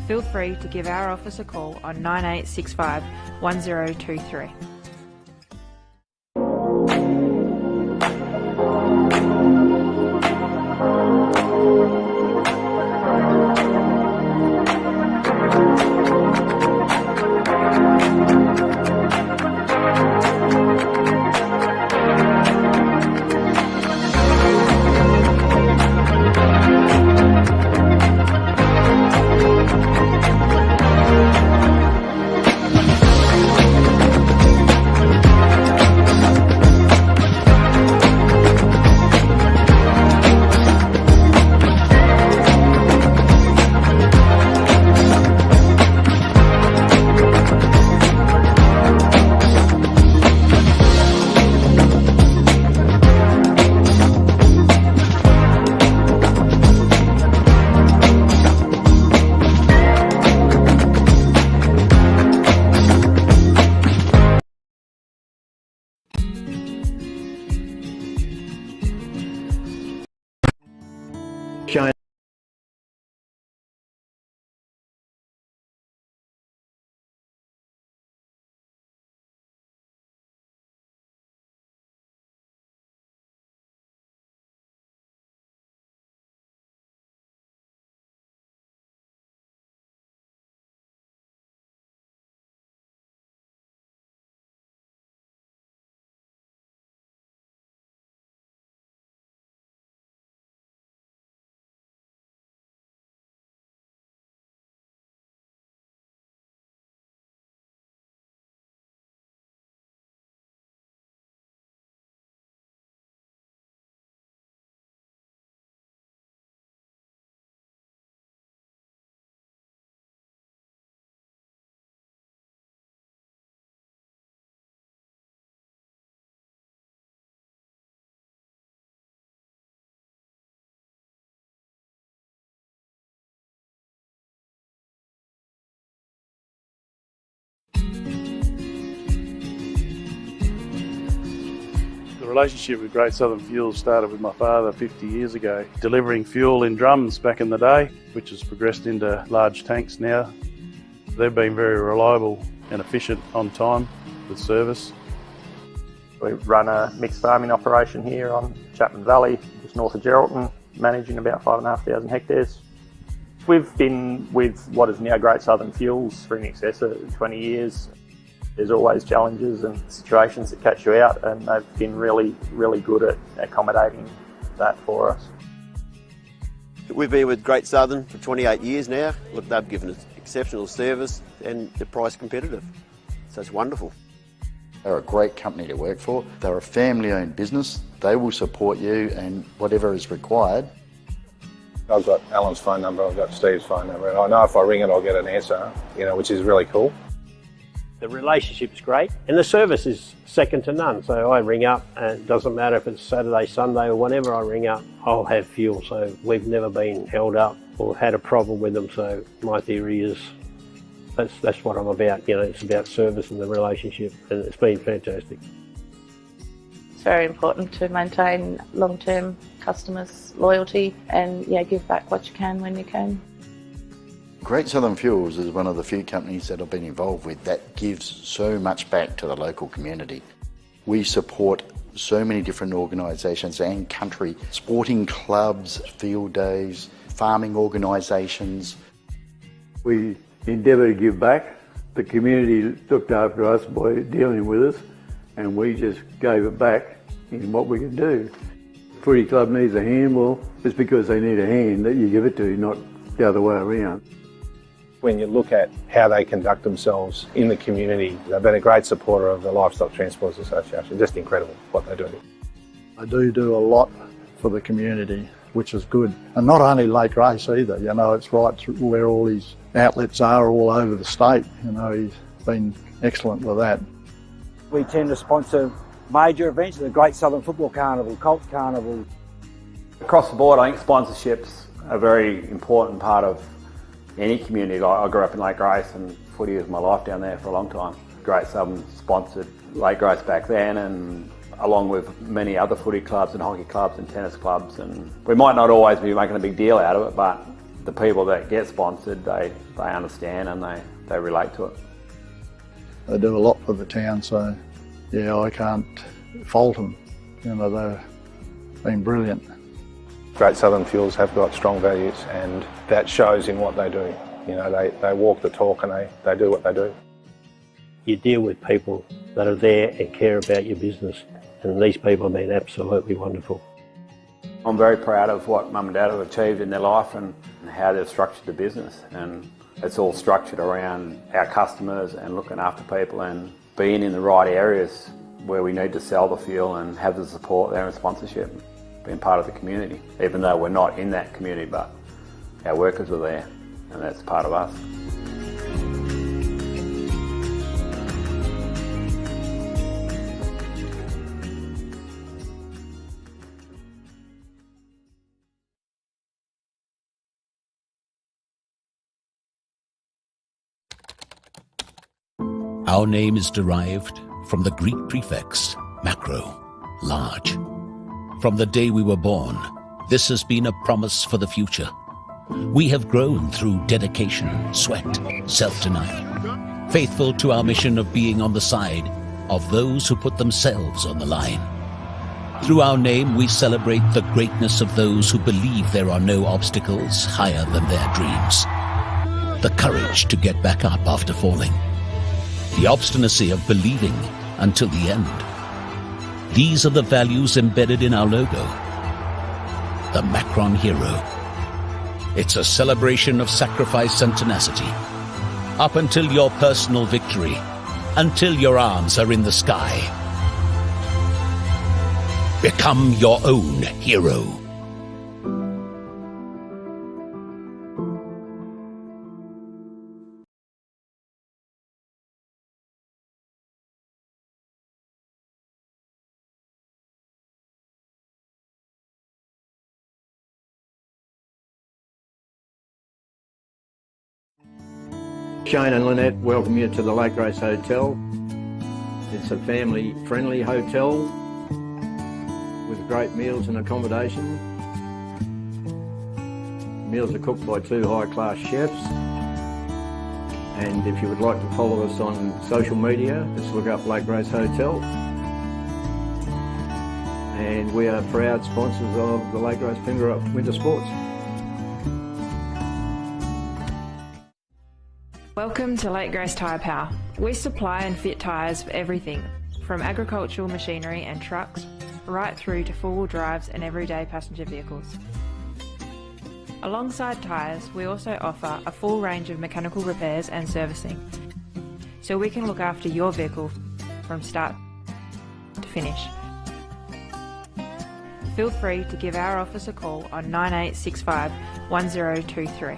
Feel free to give our office a call on 9865 1023. The relationship with Great Southern Fuels started with my father 50 years ago, delivering fuel in drums back in the day, which has progressed into large tanks now. They've been very reliable and efficient on time with service. We run a mixed farming operation here on Chapman Valley, just north of Geraldton, managing about 5,500 hectares. We've been with what is now Great Southern Fuels for in excess of 20 years. There's always challenges and situations that catch you out, and they've been really, really good at accommodating that for us. We've been with Great Southern for 28 years now. Look, they've given us exceptional service and they're price competitive, so it's wonderful. They're a great company to work for. They're a family-owned business. They will support you and whatever is required. I've got Alan's phone number, I've got Steve's phone number, and I know if I ring it I'll get an answer, which is really cool. The relationship's great and the service is second to none. So I ring up and it doesn't matter if it's Saturday, Sunday or whenever I ring up, I'll have fuel. So we've never been held up or had a problem with them. So my theory is that's what I'm about. It's about service and the relationship, and it's been fantastic. It's very important to maintain long-term customers' loyalty and give back what you can when you can. Great Southern Fuels is one of the few companies that I've been involved with that gives so much back to the local community. We support so many different organisations and country, sporting clubs, field days, farming organisations. We endeavour to give back. The community looked after us by dealing with us, and we just gave it back in what we could do. Footy club needs a hand, well, it's because they need a hand that you give it to, not the other way around. When you look at how they conduct themselves in the community, they've been a great supporter of the Livestock Transporters Association. Just incredible what they do. I do a lot for the community, which is good. And not only Lake Grace either, it's right through where all his outlets are all over the state. He's been excellent with that. We tend to sponsor major events, the Great Southern Football Carnival, Colts Carnival. Across the board, I think sponsorships are a very important part of any community. I grew up in Lake Grace and footy was my life down there for a long time. Great Southern sponsored Lake Grace back then, and along with many other footy clubs and hockey clubs and tennis clubs. And we might not always be making a big deal out of it, but the people that get sponsored, they understand and they relate to it. They do a lot for the town, so yeah, I can't fault them. You know, they've been brilliant. Great Southern Fuels have got strong values, and that shows in what they do. You know, they walk the talk and they do what they do. You deal with people that are there and care about your business, and these people have been absolutely wonderful. I'm very proud of what Mum and Dad have achieved in their life and how they've structured the business, and it's all structured around our customers and looking after people and being in the right areas where we need to sell the fuel and have the support there and sponsorship, being part of the community, even though we're not in that community, but our workers are there and that's part of us. Our name is derived from the Greek prefix, macro, large. From the day we were born, this has been a promise for the future. We have grown through dedication, sweat, self-denial, faithful to our mission of being on the side of those who put themselves on the line. Through our name, we celebrate the greatness of those who believe there are no obstacles higher than their dreams. The courage to get back up after falling. The obstinacy of believing until the end. These are the values embedded in our logo. The Macron Hero. It's a celebration of sacrifice and tenacity. Up until your personal victory, until your arms are in the sky. Become your own hero. Shane and Lynette welcome you to the Lake Grace Hotel. It's a family-friendly hotel with great meals and accommodation. Meals are cooked by two high-class chefs. And if you would like to follow us on social media, just look up Lake Grace Hotel. And we are proud sponsors of the Lake Grace Pingrup Winter Sports. Welcome to Lake Grace Tyre Power. We supply and fit tyres for everything, from agricultural machinery and trucks, right through to four-wheel drives and everyday passenger vehicles. Alongside tyres, we also offer a full range of mechanical repairs and servicing, so we can look after your vehicle from start to finish. Feel free to give our office a call on 9865 1023.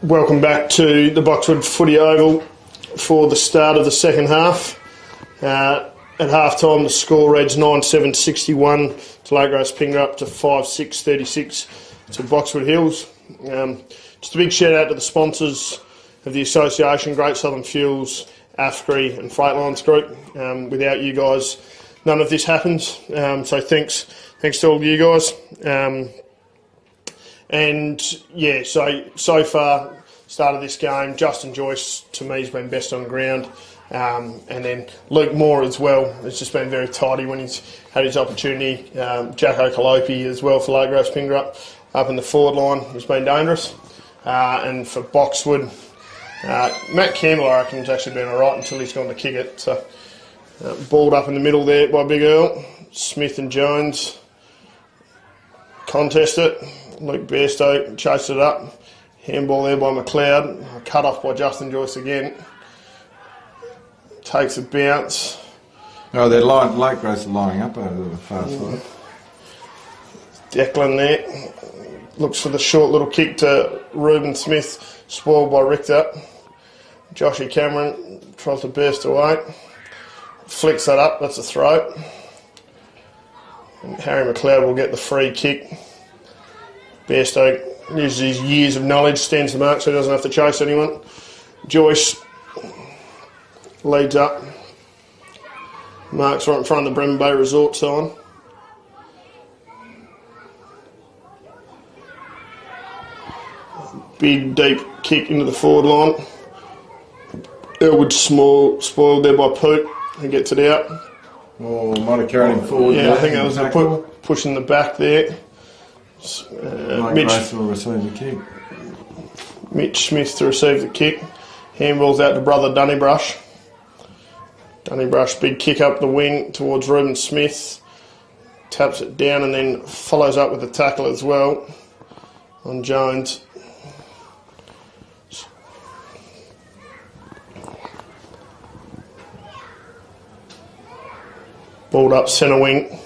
Welcome back to the Boxwood Footy Oval for the start of the second half. At half-time, the score reads 9-7-61 to Lake Grace Pingrup to 5-6-36 to Boxwood Hills. Just a big shout-out to the sponsors of the association, Great Southern Fuels, AFGRI and Freightlines Group. Without you guys, none of this happens. So thanks to all of you guys. So far, start of this game, Justin Joyce to me has been best on ground, and then Luke Moore as well. It's just been very tidy when he's had his opportunity. Jacko Kalopi as well for Lake Grace Pingrup up in the forward line has been dangerous. And for Boxwood, Matt Campbell I reckon has actually been alright until he's gone to kick it. So balled up in the middle there by Big Earl. Smith and Jones contest it. Luke Bairstow chased it up. Handball there by McLeod. Cut off by Justin Joyce again. Takes a bounce. Oh, Lake Grace are lining up over the far side. Declan there. Looks for the short little kick to Reuben Smith. Spoiled by Richter. Joshy Cameron tries to burst away. Flicks that up. That's a throw. And Harry McLeod will get the free kick. Bairstow uses his years of knowledge, stands the mark so he doesn't have to chase anyone. Joyce leads up. Mark's right in front of the Bremen Bay Resort sign. Big deep kick into the forward line. Elwood spoiled there by Poot. He gets it out. Oh, might have carried him forward. Yeah, I think that was a push in the back there. Lake Grace will receive the kick. Mitch Smith to receive the kick. Handball's out to brother Dunnybrush. Dunnybrush, big kick up the wing towards Reuben Smith. Taps it down and then follows up with a tackle as well on Jones. Balled up centre wing.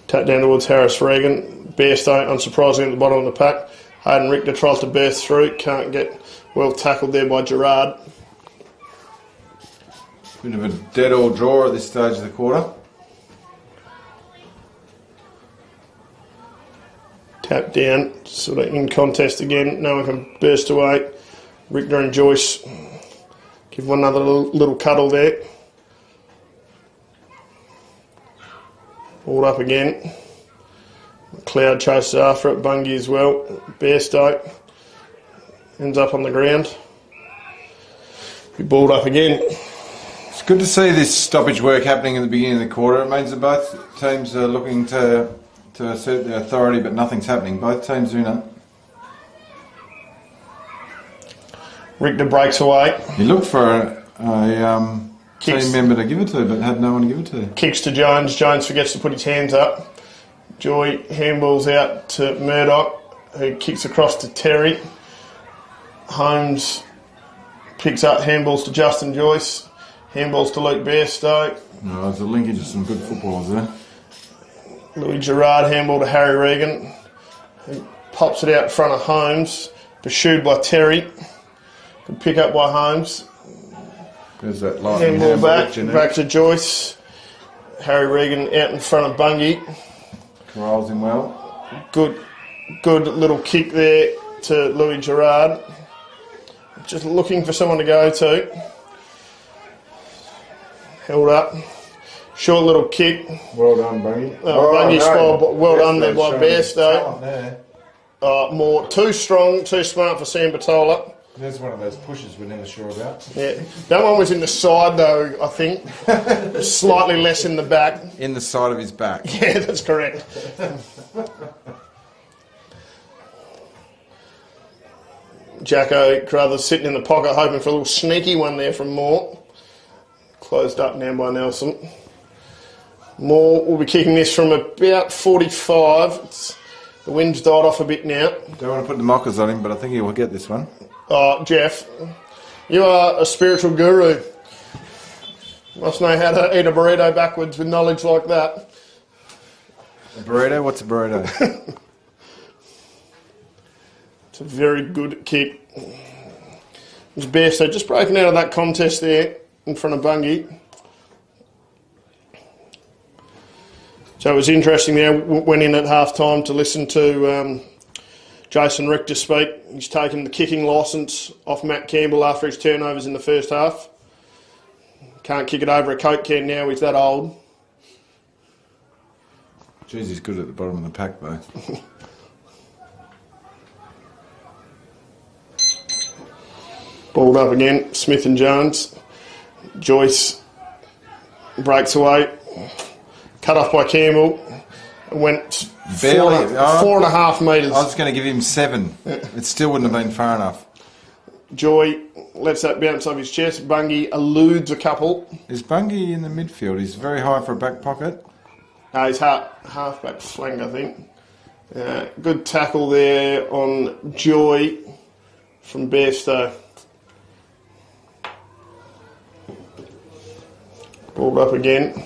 Tap down towards Harris Regan. Bairstow, unsurprisingly, at the bottom of the pack. Hayden Richter tries to burst through. Can't get well tackled there by Gerard. Bit of a dead all draw at this stage of the quarter. Tap down, sort of in contest again. No one can burst away. Richter and Joyce give one another little cuddle there. Balled up again. McLeod chases after it. Bungie as well. Bairstow ends up on the ground. He balled up again. It's good to see this stoppage work happening in the beginning of the quarter. It means that both teams are looking to assert their authority, but nothing's happening. Both teams do not. Richter breaks away. He looked for a team member to give it to, but had no one to give it to. Kicks to Jones. Jones forgets to put his hands up. Joy handballs out to Murdoch, who kicks across to Terry. Holmes picks up handballs to Justin Joyce. Handballs to Luke Bairstow. No, there's a linkage of some good footballers there. Louis Gerard handball to Harry Regan. He pops it out in front of Holmes. Pursued by Terry. Good pick up by Holmes. There's that lightning handball back to Joyce. Harry Regan out in front of Bungie. Corrals him well. Good little kick there to Louis Gerard. Just looking for someone to go to. Held up. Short little kick. Well done, Bungie. Bungie spoiled. Well done there by Bairstow. More too strong, too smart for Sam Batola. There's one of those pushes we're never sure about. Yeah, that one was in the side though, I think. Slightly less in the back. In the side of his back. Yeah, that's correct. Jacko Carruthers sitting in the pocket hoping for a little sneaky one there from Moore. Closed up now by Nelson. Moore will be kicking this from about 45. The wind's died off a bit now. Don't want to put the mockers on him, but I think he will get this one. Oh, Jeff, you are a spiritual guru. Must know how to eat a burrito backwards with knowledge like that. A burrito? What's a burrito? It's a very good kick. It's Bairstow just broken out of that contest there in front of Bungie. So it was interesting there, went in at half time to listen to Jason Richter speak. He's taken the kicking licence off Matt Campbell after his turnovers in the first half. Can't kick it over a Coke can now, he's that old. Jeez, he's good at the bottom of the pack though. Balled up again, Smith and Jones. Joyce breaks away. Cut off by Campbell. Went Barely. 4.5 metres. I was going to give him 7. It still wouldn't have been far enough. Joy lets that bounce off his chest. Bungie eludes a couple. Is Bungie in the midfield? He's very high for a back pocket. No, he's half-back flank, I think. Good tackle there on Joy from Bairstow. Balled up again.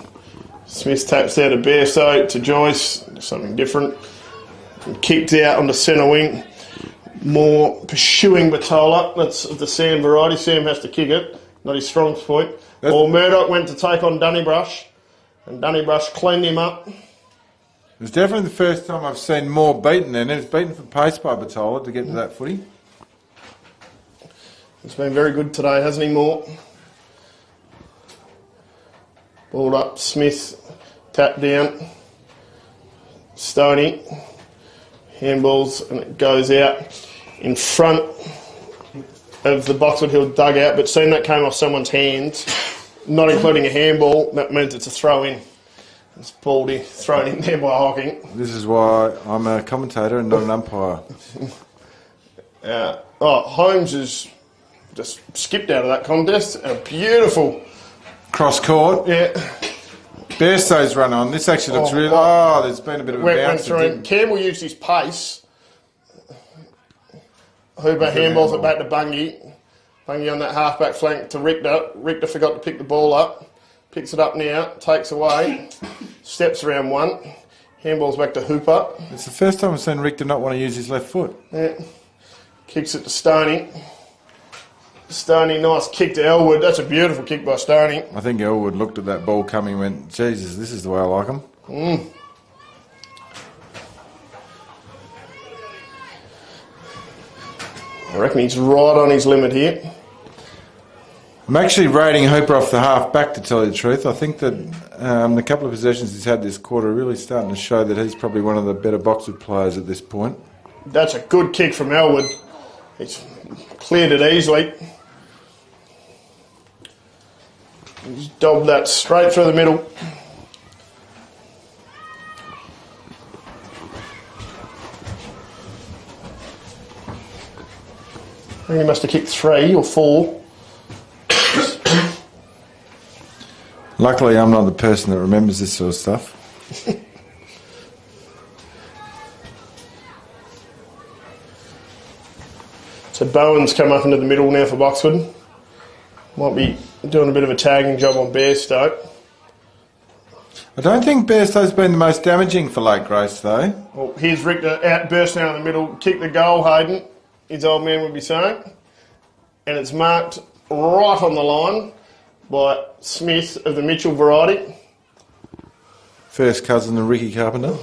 Smith taps there to Bairstow, to Joyce, something different. Kicked out on the centre wing. More pursuing Batola. That's of the Sam variety. Sam has to kick it, not his strong point. Or Murdoch went to take on Dunnybrush, and Dunnybrush cleaned him up. It was definitely the first time I've seen more beaten, and it was beaten for pace by Batola to get to that footy. It's been very good today, hasn't he, Moore? Balled up, Smith, tap down, Stoney, handballs, and it goes out in front of the Boxwood Hill dugout, but seeing that came off someone's hands, not including a handball, that means it's a throw-in. It's Baldy thrown in there by Hocking. This is why I'm a commentator and not an umpire. Holmes has just skipped out of that contest. A beautiful cross court. Yeah. Bairstow's run on. This actually looks really... there's been a bit of a bounce. Campbell used his pace. Hooper handballs it back to Bungie. Bungie on that half-back flank to Richter. Richter forgot to pick the ball up. Picks it up now, takes away, steps around one, handballs back to Hooper. It's the first time I've seen Richter not want to use his left foot. Yeah. Kicks it to Stoney. Stoney, nice kick to Elwood. That's a beautiful kick by Stoney. I think Elwood looked at that ball coming and went, Jesus, this is the way I like him. I reckon he's right on his limit here. I'm actually rating Hooper off the half back, to tell you the truth. I think that the couple of possessions he's had this quarter are really starting to show that he's probably one of the better Boxwood players at this point. That's a good kick from Elwood. He's cleared it easily. He's dobbed that straight through the middle. I think he must have kicked 3 or 4. Luckily, I'm not the person that remembers this sort of stuff. So Bowen's come up into the middle now for Boxwood. Might be doing a bit of a tagging job on Bairstow. I don't think Bairstow's been the most damaging for Lake Grace, though. Well, here's Richter out, burst now in the middle, kick the goal, Hayden, his old man would be saying. And it's marked right on the line by Smith of the Mitchell variety. First cousin of Ricky Carpenter.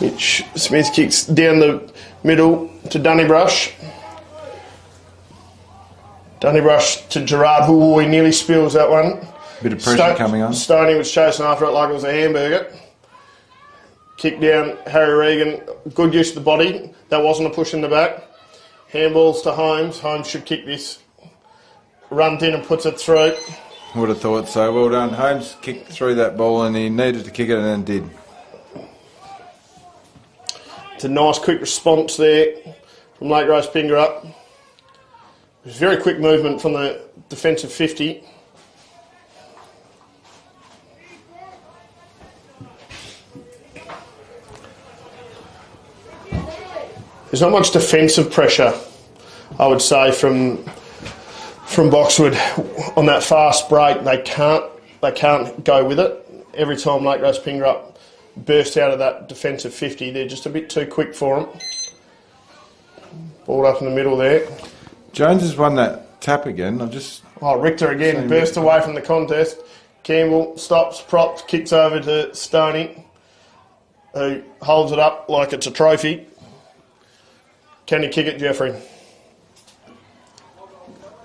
Mitch Smith kicks down the middle to Dunnybrush. Dunnybrush to Gerard. Ooh, he nearly spills that one. Bit of pressure coming on. Stoney was chasing after it like it was a hamburger. Kick down Harry Regan. Good use of the body. That wasn't a push in the back. Handballs to Holmes. Holmes should kick this. Runs in and puts it through. Would have thought so. Well done. Holmes kicked through that ball and he needed to kick it and then did. It's a nice quick response there from Lake Grace Pingrup. It was very quick movement from the defensive 50. There's not much defensive pressure, I would say, from Boxwood on that fast break. They can't go with it. Every time Lake Grace Pingrup burst out of that defensive 50. They're just a bit too quick for him. Ball up in the middle there. Jones has won that tap again. Richter again burst away from the contest. Campbell stops, props, kicks over to Stoney, who holds it up like it's a trophy. Can he kick it, Jeffrey?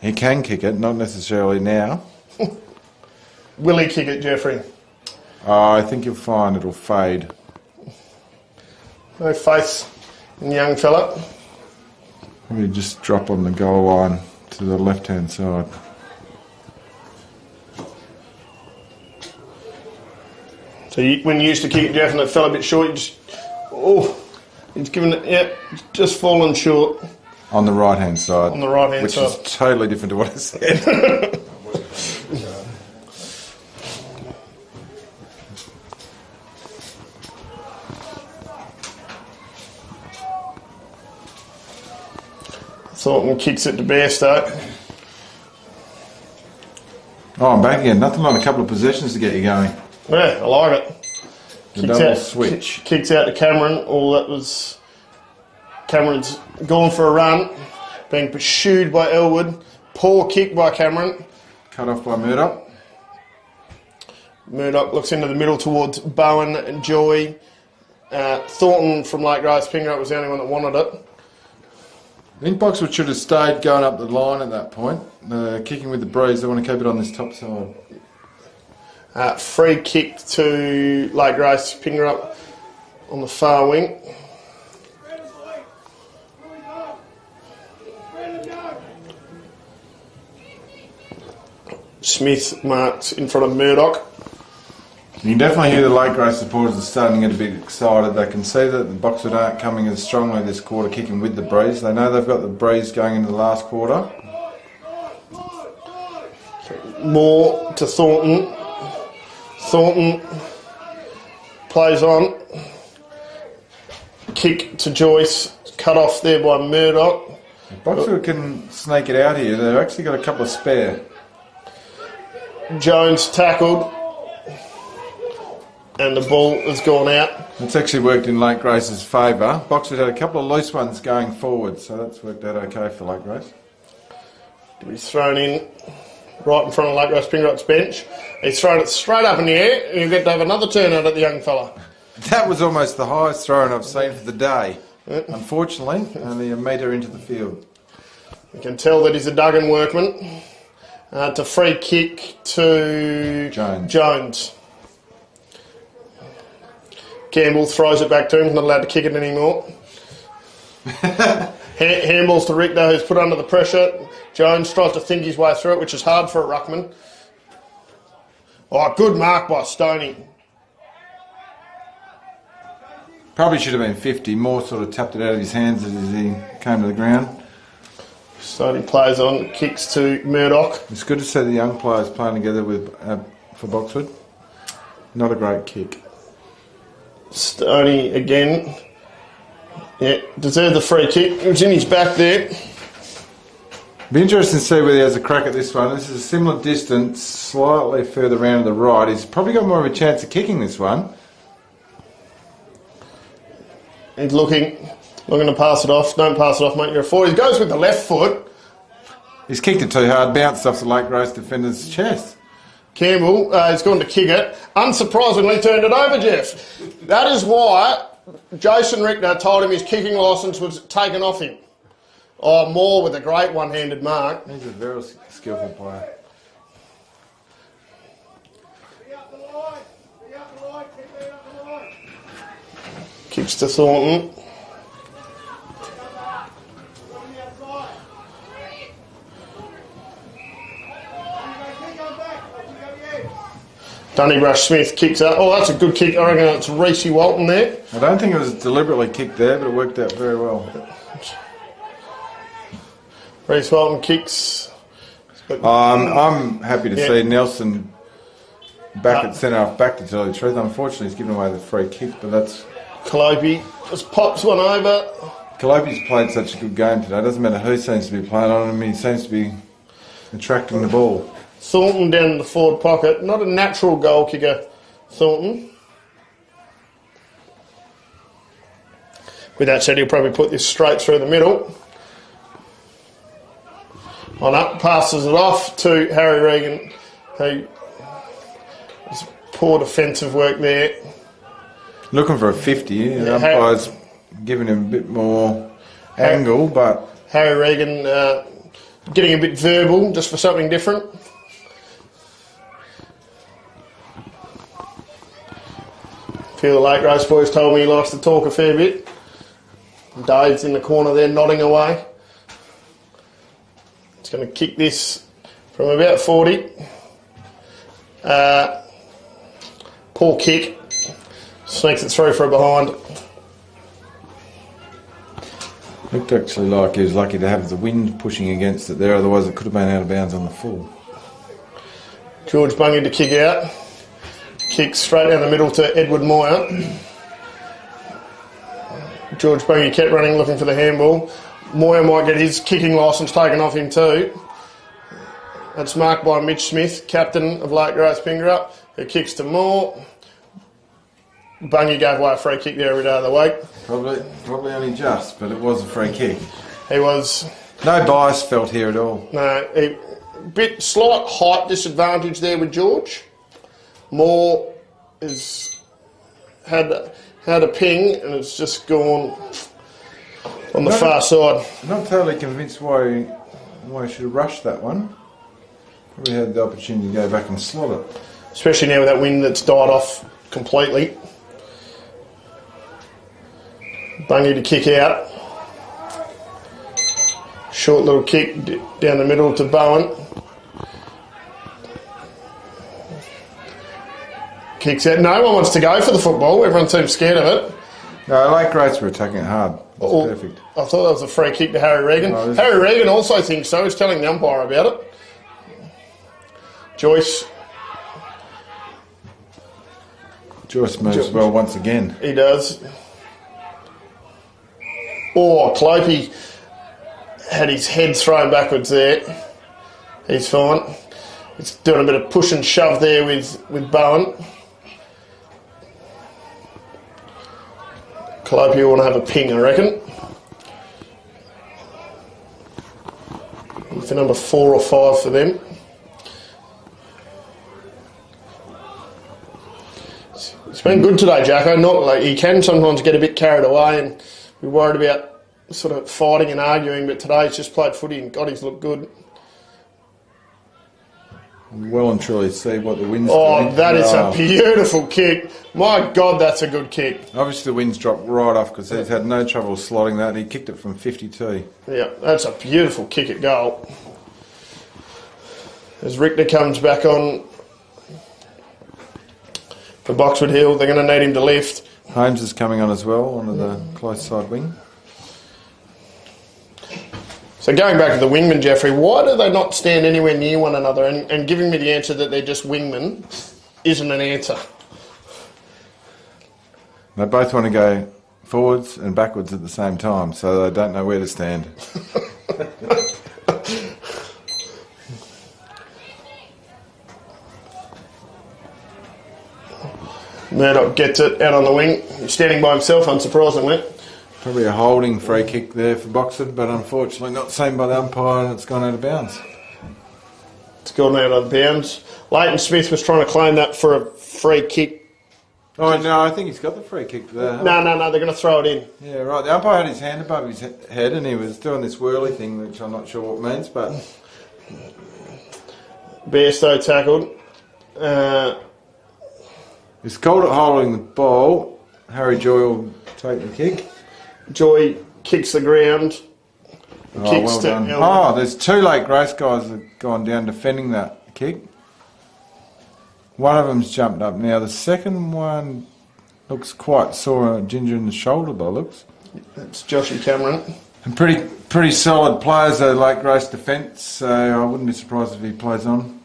He can kick it, not necessarily now. Will he kick it, Jeffrey? I think you'll find it'll fade. No faith in the young fella. Maybe just drop on the goal line to the left-hand side. So when you used to kick it, Jeff, and it fell a bit short, he's given it, just fallen short. On the right-hand side. On the right-hand side. Which is totally different to what I said. Thornton kicks it to Bairstow. Oh, I'm back again. Nothing like a couple of possessions to get you going. Yeah, I like it. The double switch. Kicks out to Cameron. Cameron's gone for a run. Being pursued by Elwood. Poor kick by Cameron. Cut off by Murdoch. Murdoch looks into the middle towards Bowen and Joy. Thornton from Lake Grace Pingrup was the only one that wanted it. I think Boxwood should have stayed going up the line at that point. Kicking with the breeze, they want to keep it on this top side. Free kick to Lake Grace Pingrup on the far wing. Smith marks in front of Murdoch. You can definitely hear the Lake Grace supporters are starting to get a bit excited. They can see that the Boxwood aren't coming as strongly this quarter, kicking with the breeze. They know they've got the breeze going into the last quarter. More to Thornton. Thornton plays on. Kick to Joyce. Cut off there by Murdoch. Boxwood can sneak it out here. They've actually got a couple of spare. Jones tackled. And the ball has gone out. It's actually worked in Lake Grace's favour. Boxwood had a couple of loose ones going forward, so that's worked out okay for Lake Grace. He's thrown in right in front of Lake Grace Pingrup's bench. He's thrown it straight up in the air, and you get to have another turnout at the young fella. That was almost the highest throw I've seen for the day. Unfortunately, only a metre into the field. You can tell that he's a Duggan workman. It's a free kick to Jones. Campbell throws it back to him. He's not allowed to kick it anymore. Handballs to Richter, who's put under the pressure. Jones tries to think his way through it, which is hard for a ruckman. Oh, good mark by Stoney. Probably should have been 50. Moore sort of tapped it out of his hands as he came to the ground. Stoney plays on, kicks to Murdoch. It's good to see the young players playing together for Boxwood. Not a great kick. Stoney again. Yeah, deserved the free kick. It was in his back there. Be interesting to see whether he has a crack at this one. This is a similar distance, slightly further round to the right. He's probably got more of a chance of kicking this one. He's looking to pass it off. Don't pass it off, mate. You're a forward. He goes with the left foot. He's kicked it too hard, bounced off the Lake Grace defender's chest. Campbell has gone to kick it. Unsurprisingly, turned it over, Jeff. That is why Jason Richter told him his kicking licence was taken off him. Oh, Moore with a great one-handed mark. He's a very skillful player. Kicks to Thornton. Donnybrush Smith kicks up. Oh, that's a good kick. I reckon it's Reece Walton there. I don't think it was deliberately kicked there, but it worked out very well. Reece Walton kicks. I'm happy to see Nelson back at centre half back to tell you the truth. Unfortunately, he's given away the free kick, but that's... Calopi just pops one over. Calopi's played such a good game today. It doesn't matter who seems to be playing on him, he seems to be attracting the ball. Thornton down in the forward pocket. Not a natural goal kicker, Thornton. with that said, he'll probably put this straight through the middle. On up, passes it off to Harry Regan, who has poor defensive work there. Looking for a 50. The umpire's giving him a bit more angle, but Harry Regan getting a bit verbal just for something different. A few of the late race boys told me he likes to talk a fair bit. Dave's in the corner there nodding away. It's going to kick this from about 40. Poor kick. Sneaks it through for a behind. Looked actually like he was lucky to have the wind pushing against it there, otherwise it could have been out of bounds on the full. George Bungy to kick out. Kick straight down the middle to Edward Moyer. George Bungy kept running looking for the handball. Moyer might get his kicking licence taken off him too. That's marked by Mitch Smith, captain of Lake Grace Pingrup, who kicks to Moore. Bungy gave away a free kick there every day of the week. Probably only just, but it was a free kick. He was... No bias felt here at all. No, slight height disadvantage there with George. Moore has had a ping and it's just gone on the far side. I'm not totally convinced why he should have rushed that one. Probably had the opportunity to go back and slot it. Especially now with that wind that's died off completely. Bungy to kick out. Short little kick down the middle to Bowen. Kicks out. No one wants to go for the football. Everyone seems scared of it. No, Lake Grace were attacking it hard. Perfect. I thought that was a free kick to Harry Regan. Harry Regan also thinks so. He's telling the umpire about it. Joyce moves well once again. He does. Oh, Clopey had his head thrown backwards there. He's fine. He's doing a bit of push and shove there with Bowen. Clopey will want to have a ping, I reckon. For number 4 or 5 for them. It's been good today, Jacko. Not like he can sometimes get a bit carried away and be worried about sort of fighting and arguing, but today he's just played footy and God, he's looked good. Well and truly see what the wind's doing. doing. That is a beautiful kick. My God, that's a good kick. Obviously the wind's dropped right off because he's had no trouble slotting that. He kicked it from 52. Yeah, that's a beautiful kick at goal. As Richter comes back on for Boxwood Hill, they're going to need him to lift. Holmes is coming on as well, onto the close side wing. So going back to the wingmen, Jeffrey, why do they not stand anywhere near one another? And giving me the answer that they're just wingmen isn't an answer. They both want to go forwards and backwards at the same time, so they don't know where to stand. Murdoch gets it out on the wing. He's standing by himself, unsurprisingly. Probably a holding free kick there for Boxwood, but unfortunately not seen by the umpire and it's gone out of bounds. It's gone out of bounds. Leighton Smith was trying to claim that for a free kick. Oh, no, I think he's got the free kick there. No, they're going to throw it in. Yeah, right. The umpire had his hand above his head and he was doing this whirly thing, which I'm not sure what it means, but... Bairstow tackled. He's called it holding the ball. Harry Joy will take the kick. Joy kicks the ground. Well done. There's 2 Lake Grace guys that have gone down defending that kick. One of them's jumped up now. The second one looks quite sore, ginger in the shoulder by looks. That's Joshy Cameron. And pretty solid players, though, Lake Grace defence, so I wouldn't be surprised if he plays on.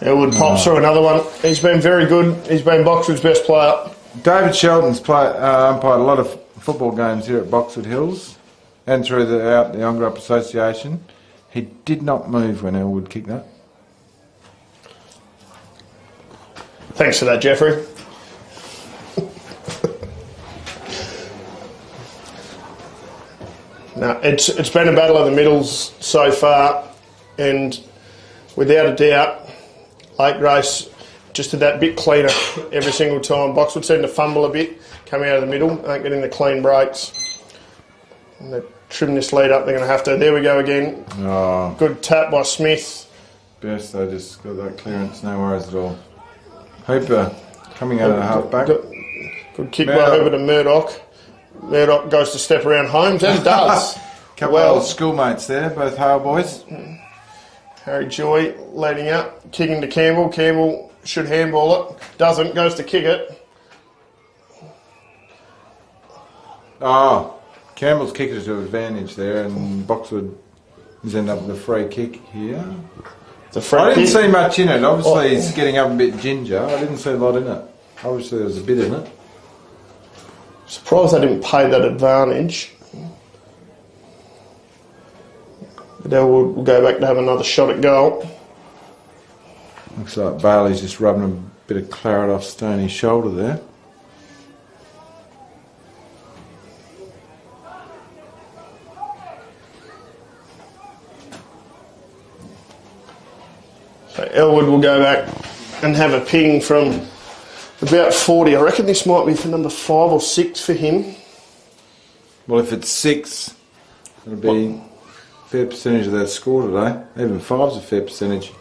Elwood pops through another one. He's been very good. He's been Boxwood's best player. David Shelton's umpired a lot of football games here at Boxwood Hills and throughout the Ongerup Association. He did not move when Elwood kicked that. Thanks for that, Jeffrey. No, it's been a battle of the middles so far, and without a doubt, Lake Grace just did that bit cleaner every single time. Boxwood seemed to fumble a bit, coming out of the middle, aren't getting the clean breaks. And they trim this lead up, they're going to have to. There we go again. Oh. Good tap by Smith. Best, they just got that clearance, no worries at all. Hooper coming out of the half back. Good kick by Hooper to Murdoch. Murdoch goes to step around Holmes and does. Couple of old schoolmates there, both Hale boys. Harry Joy leading up, kicking to Campbell. Campbell should handball it. Doesn't, goes to kick it. Oh, Campbell's kicked it to advantage there, and Boxwood has ended up with a free kick here. It's a free I didn't kick. see much in it. Obviously, he's getting up a bit ginger. I didn't see a lot in it. Obviously, there was a bit in it. Surprised they didn't pay that advantage. But now we'll go back to have another shot at goal. Looks like Bailey's just rubbing a bit of claret off Stoney's shoulder there. So Elwood will go back and have a ping from about 40. I reckon this might be for number 5 or 6 for him. Well, if it's 6, it'll be a fair percentage of that score today. Even 5's a fair percentage.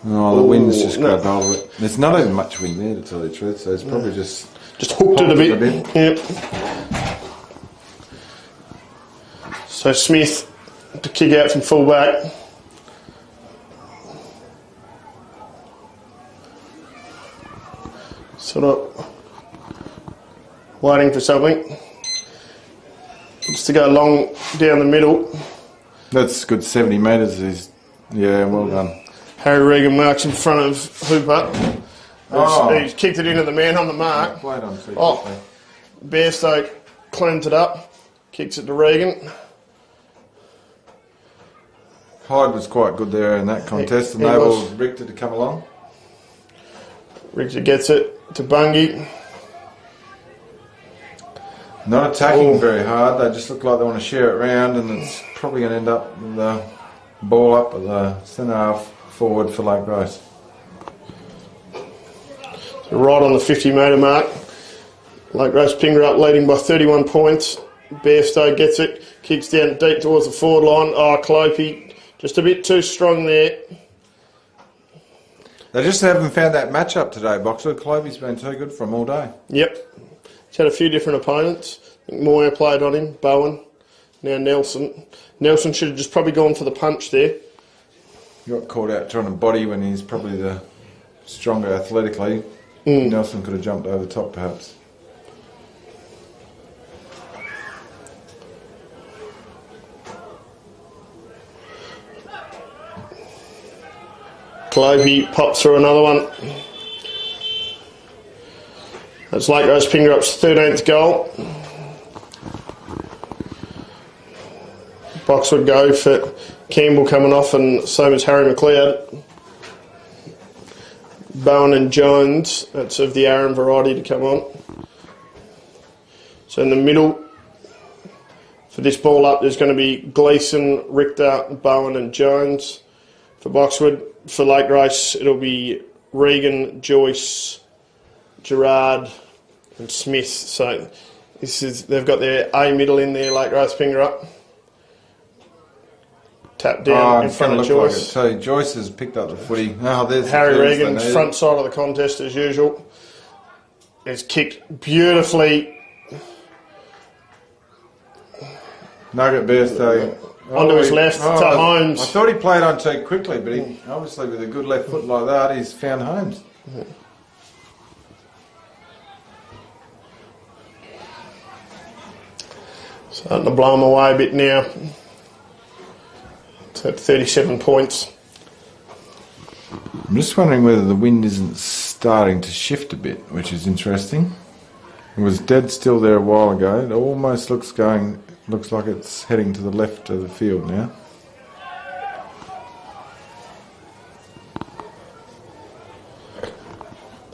Oh, the wind's just grabbed hold of it. There's not even much wind there, to tell you the truth, so it's probably just hooked it a bit. Yep. So Smith to kick out from full back. Sort of waiting for something. Just to go long down the middle. That's good 70 metres. Yeah, well done. Harry Regan marks in front of Hooper. He's kicked it into the man on the mark. Bairstow cleans it up, kicks it to Regan. Hyde was quite good there in that contest, and they will Richter to come along. Richter gets it to Bungie. Not attacking very hard, they just look like they want to share it around, and it's probably going to end up with the ball up at the centre half forward for Lake Grace. So right on the 50 metre mark. Lake Grace Pingrup leading by 31 points. Bairstow gets it, kicks down deep towards the forward line. Oh, Clopey just a bit too strong there. They just haven't found that matchup today, Boxwood. Clovey's been too good for him all day. Yep. He's had a few different opponents. I think Moyer played on him, Bowen, now Nelson. Nelson should have just probably gone for the punch there. He got caught out trying to body when he's probably the stronger athletically. Nelson could have jumped over the top perhaps. Clovey pops through another one. That's Lake Grace Pingrup's 13th goal. Boxwood go for Campbell coming off, and same as Harry McLeod. Bowen and Jones, that's of the Aaron variety, to come on. So in the middle, for this ball up, there's going to be Gleeson, Richter, Bowen and Jones. For Boxwood, for Lake Grace, it'll be Regan, Joyce, Gerard and Smith. So they've got their A middle in there, Lake Grace Pingrup. Tap down in front of Joyce. Like Joyce has picked up the footy. Oh, there's Harry Regan, front side of the contest as usual. Is kicked beautifully. Nugget Bairstow. Onto his left to Holmes. I thought he played on too quickly, but he obviously with a good left foot like that, he's found Holmes. Starting to blow him away a bit now. It's at 37 points. I'm just wondering whether the wind isn't starting to shift a bit, which is interesting. It was dead still there a while ago. It almost looks like it's heading to the left of the field now.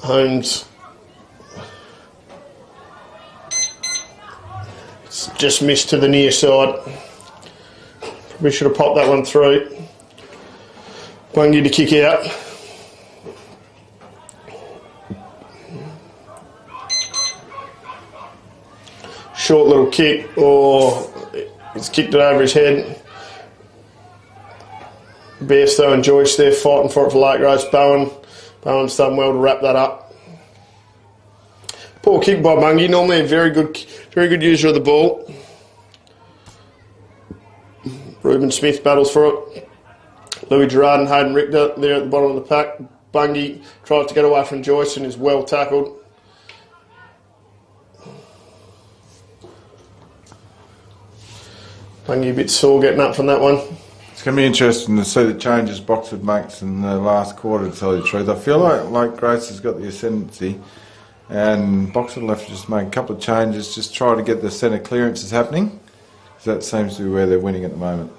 Holmes. It's just missed to the near side. We should have popped that one through. Bungie to kick out. Short little kick, or he's kicked it over his head. Bairstow and Joyce there fighting for it for late race. Bowen's done well to wrap that up. Poor kick by Bungie. Normally a very good user of the ball. Reuben Smith battles for it. Louis Gerard and Hayden Richter there at the bottom of the pack. Bungie tries to get away from Joyce and is well tackled. Bungie a bit sore getting up from that one. It's going to be interesting to see the changes Boxwood makes in the last quarter, to tell you the truth. I feel like Grace has got the ascendancy, and Boxwood will have to just make a couple of changes, just try to get the centre clearances happening, because that seems to be where they're winning at the moment.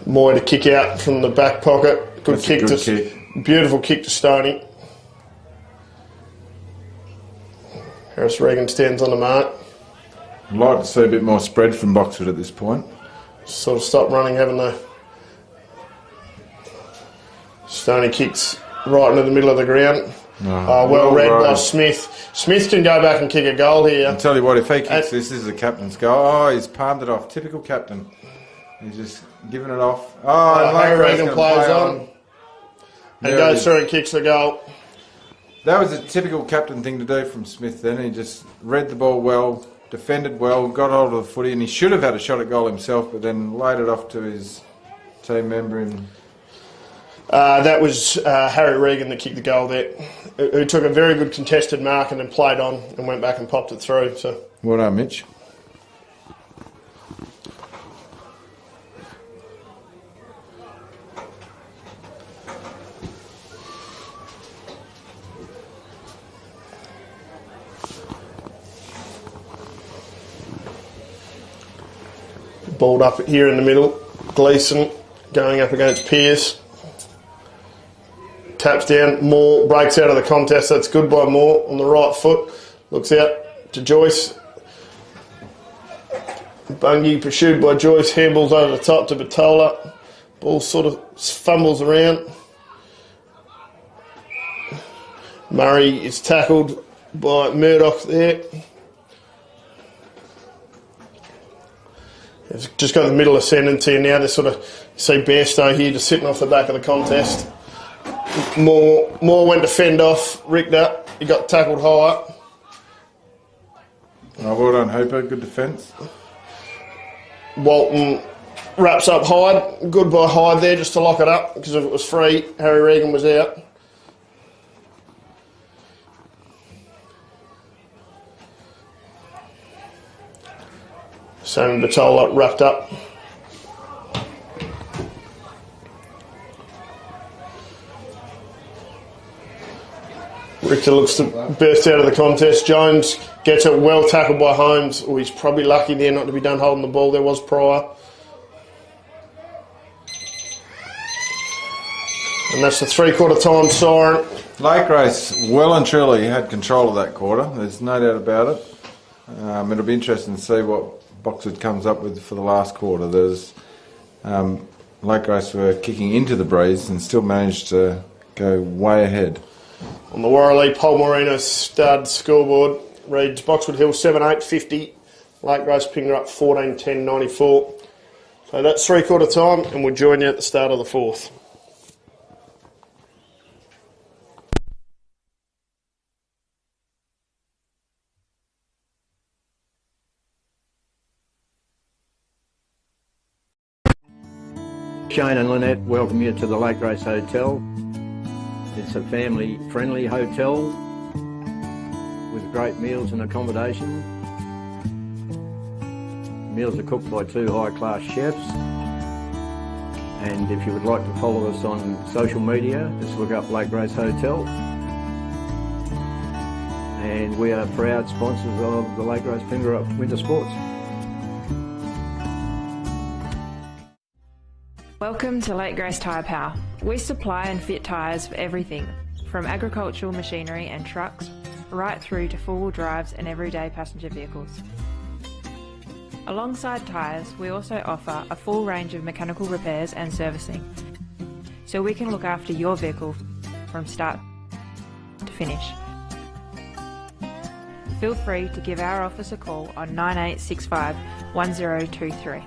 Moy to kick out from the back pocket. Good kick. Beautiful kick to Stoney. Harris Regan stands on the mark. I'd like to see a bit more spread from Boxwood at this point. Sort of stopped running, haven't they? Stoney kicks right into the middle of the ground. Well read by Smith. Smith can go back and kick a goal here. I'll tell you what, if he kicks this is the captain's goal. Oh, he's palmed it off. Typical captain. He's just giving it off. Harry Regan plays on. And goes through and kicks the goal. That was a typical captain thing to do from Smith then. He just read the ball well, defended well, got hold of the footy, and he should have had a shot at goal himself, but then laid it off to his team member. That was Harry Regan that kicked the goal there, who took a very good contested mark and then played on and went back and popped it through. So well done, Mitch. Balled up here in the middle. Gleeson going up against Pearce. Taps down. Moore breaks out of the contest. That's good by Moore on the right foot. Looks out to Joyce. Bungie pursued by Joyce. Handballs over the top to Batola. Ball sort of fumbles around. Murray is tackled by Murdoch there. It's just got the middle ascendancy, and now they sort of see Bairstow here just sitting off the back of the contest. Moore went to fend off Richter. He got tackled high. Well done, Hooper. Good defence. Walton wraps up Hyde. Good by Hyde there just to lock it up, because if it was free, Harry Regan was out. Sammy Batola wrapped up. Richter looks to burst out of the contest. Jones gets it well tackled by Holmes. Oh, he's probably lucky there not to be done holding the ball. There was prior. And that's the three-quarter time siren. Lake Race well and truly had control of that quarter. There's no doubt about it. It'll be interesting to see what Boxwood comes up with for the last quarter. There's Lake Race were kicking into the breeze and still managed to go way ahead. On the Warreley Paul Moreno stud scoreboard reads Boxwood Hill 7-8-50, Lake Race Pingrup 14-10-94. So that's three-quarter time, and we'll join you at the start of the fourth. Shane and Lynette welcome you to the Lake Race Hotel. It's a family-friendly hotel with great meals and accommodation. Meals are cooked by two high-class chefs. And if you would like to follow us on social media, just look up Lake Race Hotel. And we are proud sponsors of the Lake Race Pingrup Winter Sports. Welcome to Lake Grace Tyre Power. We supply and fit tyres for everything, from agricultural machinery and trucks, right through to four-wheel drives and everyday passenger vehicles. Alongside tyres, we also offer a full range of mechanical repairs and servicing, so we can look after your vehicle from start to finish. Feel free to give our office a call on 9865 1023.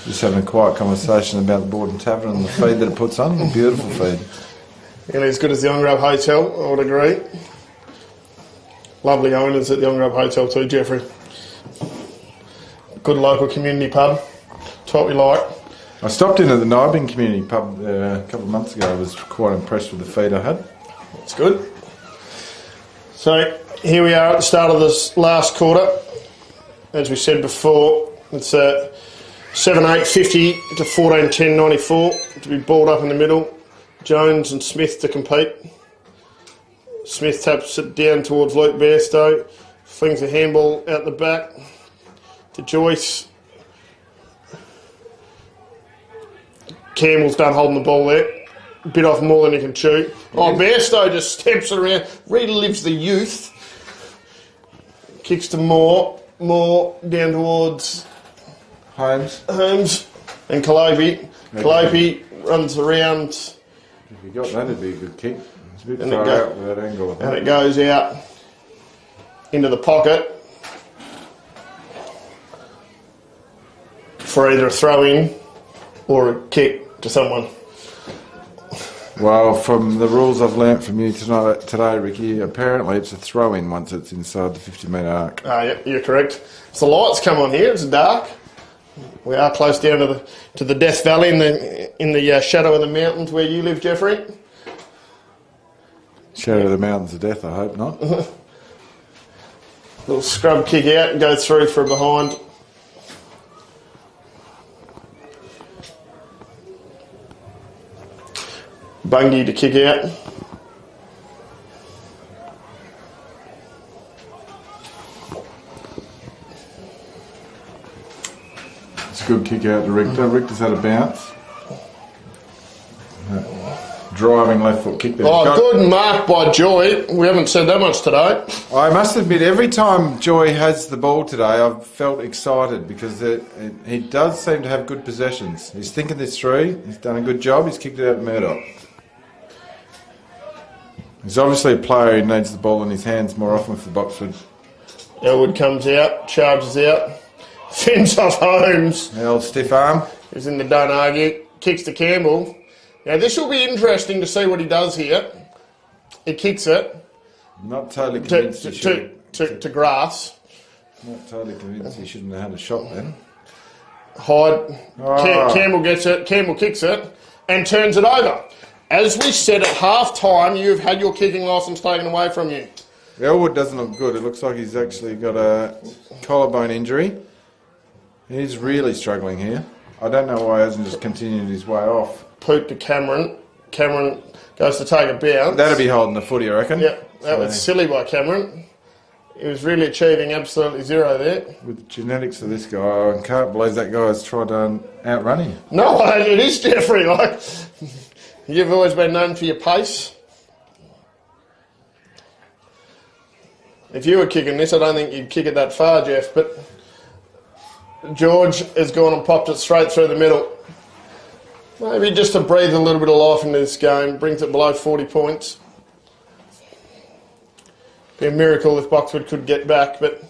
Just having a quiet conversation about the Borden Tavern and the feed that it puts on. A beautiful feed. And as good as the Ongerup Hotel, I would agree. Lovely owners at the Ongerup Hotel too, Jeffrey. Good local community pub. It's what we like. I stopped in at the Nibing Community Pub a couple of months ago. I was quite impressed with the feed I had. That's good. So here we are at the start of this last quarter. As we said before, it's 7-8-50 to 14-10-94 to be balled up in the middle. Jones and Smith to compete. Smith taps it down towards Luke Bairstow. Flings the handball out the back to Joyce. Campbell's done holding the ball there. Bit off more than he can chew. Oh, Bairstow just steps it around, relives the youth. Kicks to Moore down towards Holmes and Calliope. Calliope runs around If you got that, it'd be a good kick. It's a bit And far out with that angle, I think. And it goes out into the pocket for either a throw in or a kick to someone. Well, from the rules I've learnt from you today, Ricky, apparently it's a throw-in once it's inside the 50-metre arc. Yeah, you're correct. As the lights come on here, it's dark. We are close down to the Death Valley in the shadow of the mountains where you live, Jeffrey. Shadow of the mountains of death, I hope not. Little scrub kick out and go through for a behind. Bungie to kick out. It's a good kick out to Richter. Richter's had a bounce. Driving left foot kick there. Oh, good mark by Joy. We haven't said that much today. I must admit, every time Joy has the ball today, I've felt excited because he does seem to have good possessions. He's thinking this through. He's done a good job. He's kicked it out to Murdoch. He's obviously a player who needs the ball in his hands more often for Boxwood. Elwood comes out, charges out, fends off Holmes. The old stiff arm. He's in the don't argue, kicks to Campbell. Now this will be interesting to see what he does here. He kicks it. Not totally convinced to grass. Not totally convinced he shouldn't have had a shot then. Hyde. Campbell gets it. Campbell kicks it and turns it over. As we said at half time, you've had your kicking licence taken away from you. Elwood doesn't look good. It looks like he's actually got a collarbone injury. He's really struggling here. I don't know why he hasn't just continued his way off. Poot to Cameron. Cameron goes to take a bounce. That'd be holding the footy, I reckon. Yeah, that was silly by Cameron. He was really achieving absolutely zero there. With the genetics of this guy, I can't believe that guy's tried to outrun him. No, it is Jeffrey. Like, you've always been known for your pace. If you were kicking this, I don't think you'd kick it that far, Jeff, but George has gone and popped it straight through the middle. Maybe just to breathe a little bit of life into this game, brings it below 40 points. Be a miracle if Boxwood could get back, but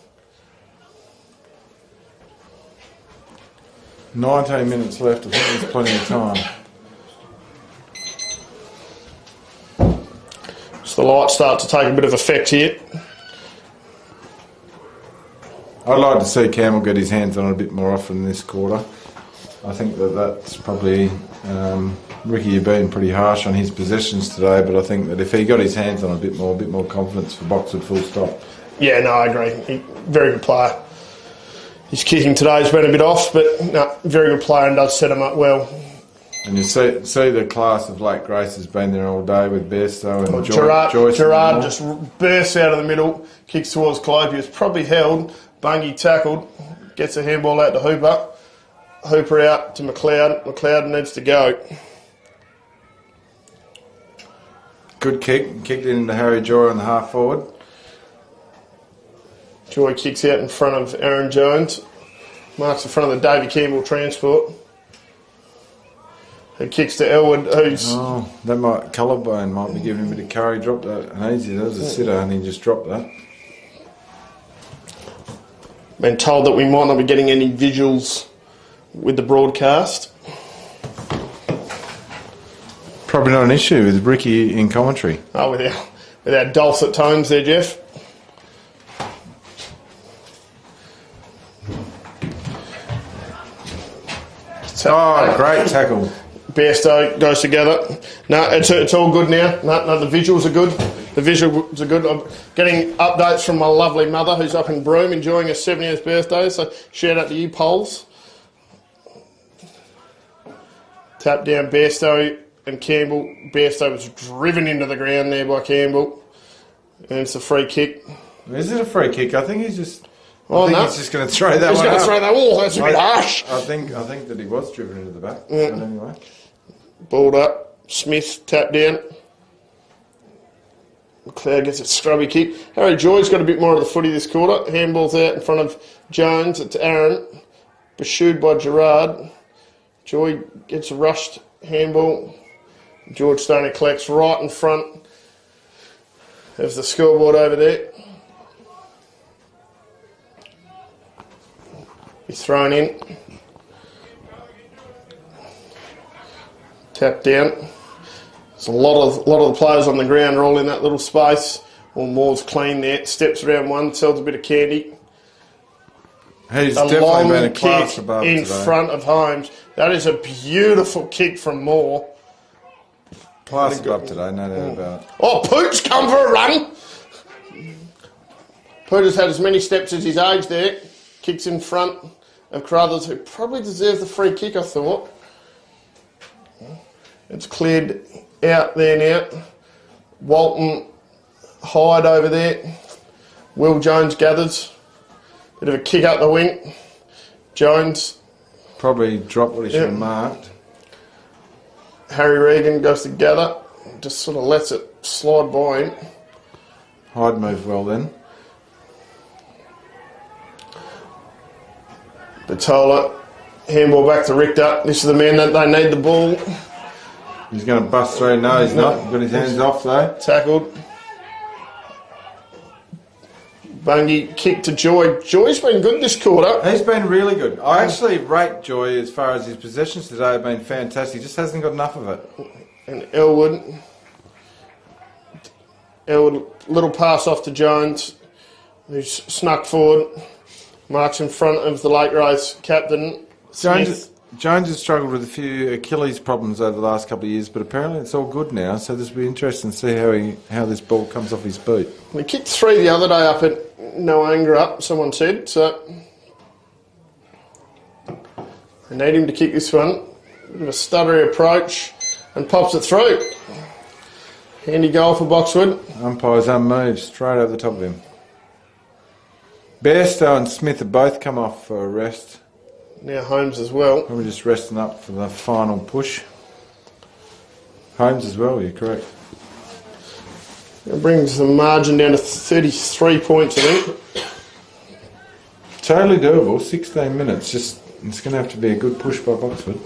19 minutes left. I think there's plenty of time. So the lights start to take a bit of effect here. I'd like to see Campbell get his hands on it a bit more often this quarter. I think that's probably Ricky, you've been pretty harsh on his possessions today, but I think that if he got his hands on a bit more confidence for Boxwood, full stop. Yeah, no, I agree. Very good player. His kicking today's been a bit off, but no, very good player and does set him up well. And you see the class of Lake Grace has been there all day with Bairstow and Joyce. Gerard just bursts out of the middle, kicks towards Clopius, probably held. Bungie tackled, gets a handball out to Hooper. Hooper out to McLeod. McLeod needs to go. Good kick. Kicked it into Harry Joy on the half forward. Joy kicks out in front of Aaron Jones. Marks in front of the Davy Campbell transport. Who kicks to Elwood, who's... Oh, collarbone might be giving him a bit of curry. Dropped that. And easy. That was a sitter and he just dropped that. Been told that we might not be getting any visuals with the broadcast. Probably not an issue with Ricky in commentary. Oh, with our dulcet tones there, Jeff. Oh, great tackle. Bairstow goes together. No, it's all good now. No, the visuals are good. The visuals are good. I'm getting updates from my lovely mother who's up in Broome enjoying her 70th birthday, so shout out to you, Poles. Tap down Bairstow and Campbell. Bairstow was driven into the ground there by Campbell. And it's a free kick. Is it a free kick? I think he's just... he's just going to throw that one He's going to throw that. Oh, that's a bit harsh. I think that he was driven into the back. Yeah. But anyway. Balled up. Smith tapped down. McLeod gets a scrubby kick. Harry Joy's got a bit more of the footy this quarter. Handball's out in front of Jones. It's Aaron. Pursued by Gerard. Joy gets a rushed handball. George Stoney collects right in front of the scoreboard over there. He's thrown in. Tap down. There's a lot of the players on the ground are all in that little space. All Moore's clean there. Steps around one, sells a bit of candy. He's a definitely been a long class kick above in today. front of Holmes. That is a beautiful kick from Moore. Class above today, no doubt about it. Oh, Pooch come for a run. Pooch has had as many steps as his age there. Kicks in front of Carruthers, who probably deserves the free kick, I thought. It's cleared out there now. Walton Hyde over there. Will Jones gathers. Bit of a kick up the wing. Jones. Probably dropped what he should have marked. Harry Regan goes to gather. Just sort of lets it slide by him. Hyde moves well then. Batola. Handball back to Richter. This is the man that they need the ball. He's going to bust through. No, he's not. Got his hands off though. Tackled. Bungie kick to Joy. Joy's been good this quarter. He's been really good. I actually rate Joy as far as his possessions today have been fantastic. He just hasn't got enough of it. And Elwood, little pass off to Jones, who's snuck forward. Marks in front of the Lake Race captain. Jones has struggled with a few Achilles problems over the last couple of years, but apparently it's all good now, so this will be interesting to see how this ball comes off his boot. We kicked 3 the other day up at Ongerup, someone said, so I need him to kick this one. Bit of a stuttery approach and pops it through. Handy goal for Boxwood. Umpire's unmoved, straight over the top of him. Bairstow and Smith have both come off for a rest. Now Holmes as well. Probably just resting up for the final push. Holmes as well, you're correct. It brings the margin down to 33 points, I think. Totally doable, 16 minutes. It's going to have to be a good push by Boxwood.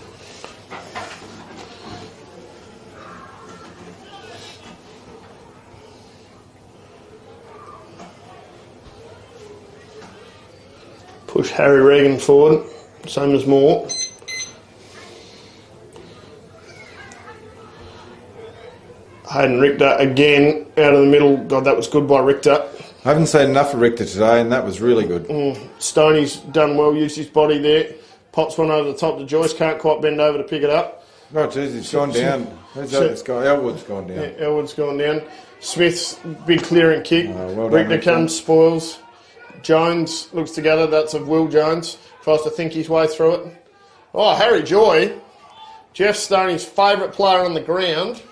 Push Harry Regan forward, same as Moore. Hayden Richter again out of the middle. God, that was good by Richter. I haven't seen enough of Richter today, and that was really good. Stoney's done well, used his body there. Pops one over the top to Joyce, can't quite bend over to pick it up. Oh, geez, he's gone down. Who's that? It's gone. Elwood's gone down. Yeah, Elwood's gone down. Smith's big clearing kick. Well done, Richter comes, spoils. Jones looks together. That's of Will Jones. Tries to think his way through it. Oh, Harry Joy. Jeff Stoney's favourite player on the ground.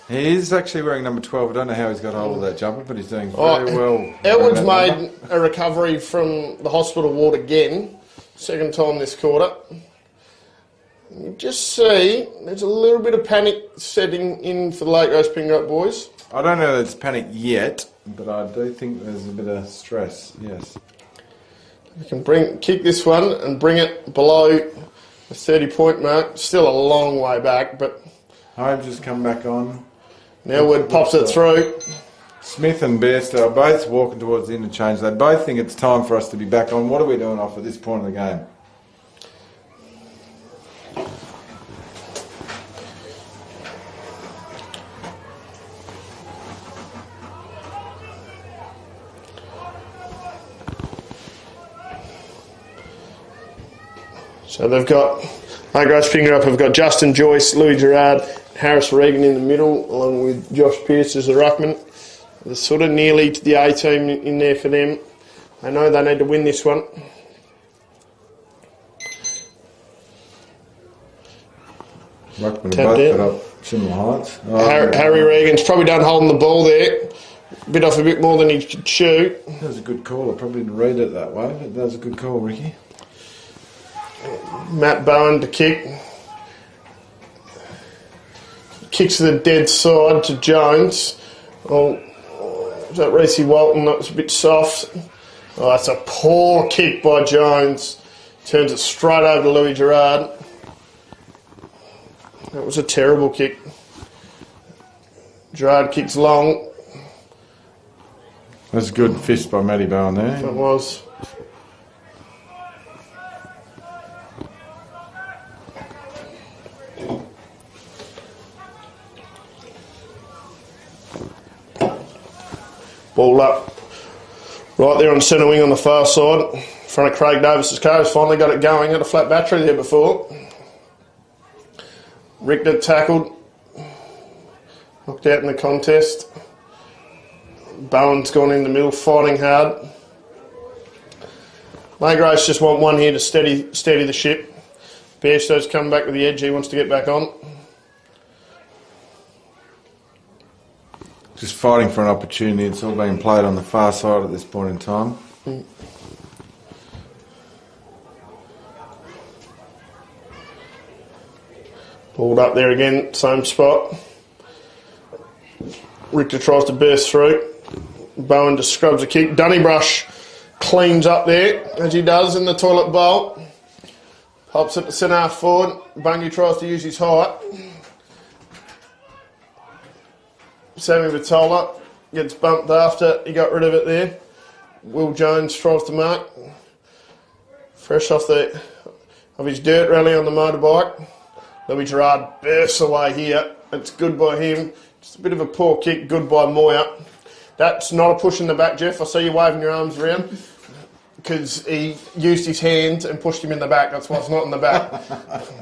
He is actually wearing number 12. I don't know how he's got hold of that jumper, but he's doing very well. Elwood's made a recovery from the hospital ward again. Second time this quarter. You just see there's a little bit of panic setting in for the Lake Rose Pingrup boys. I don't know that it's panic yet, but I do think there's a bit of stress, yes. We can kick this one and bring it below the 30-point mark. Still a long way back, but... Holmes has come back on. Now Wood pops it through. Smith and Bairstow are both walking towards the interchange. They both think it's time for us to be back on. What are we doing off at this point of the game? So they've got, Lake Rose Pingrup have got Justin Joyce, Louis Gerard, Harris Regan in the middle, along with Josh Pearce as the ruckman. They're sort of nearly to the A team in there for them. They know they need to win this one. Ruckman both got up similar heights. Harry Regan's probably done holding the ball there. Bit off a bit more than he could shoot. That was a good call. I probably didn't read it that way, but that was a good call, Ricky. Matt Bowen to kick. Kicks to the dead side to Jones. Oh, was that Reece Walton? That was a bit soft. Oh, that's a poor kick by Jones. Turns it straight over to Louis Gerard. That was a terrible kick. Gerard kicks long. That's a good fist by Matty Bowen there. It was. Ball up. Right there on centre wing on the far side. In front of Craig Davis's car. He's finally got it going. Had a flat battery there before. Richter tackled. Knocked out in the contest. Bowen's gone in the middle, fighting hard. Maygrace just want one here to steady the ship. Bairstow's come back to the edge. He wants to get back on. Just fighting for an opportunity. It's all being played on the far side at this point in time. Pulled up there again, same spot. Richter tries to burst through. Bowen just scrubs a kick. Dunnybrush cleans up there, as he does in the toilet bowl. Pops it to centre half forward. Bungie tries to use his height. Sammy Vitola gets bumped after he got rid of it there. Will Jones tries to mark. Fresh off his dirt rally on the motorbike. Louis Gerard bursts away here. It's good by him. Just a bit of a poor kick, good by Moyer. That's not a push in the back, Jeff. I see you waving your arms around because he used his hand and pushed him in the back. That's why it's not in the back.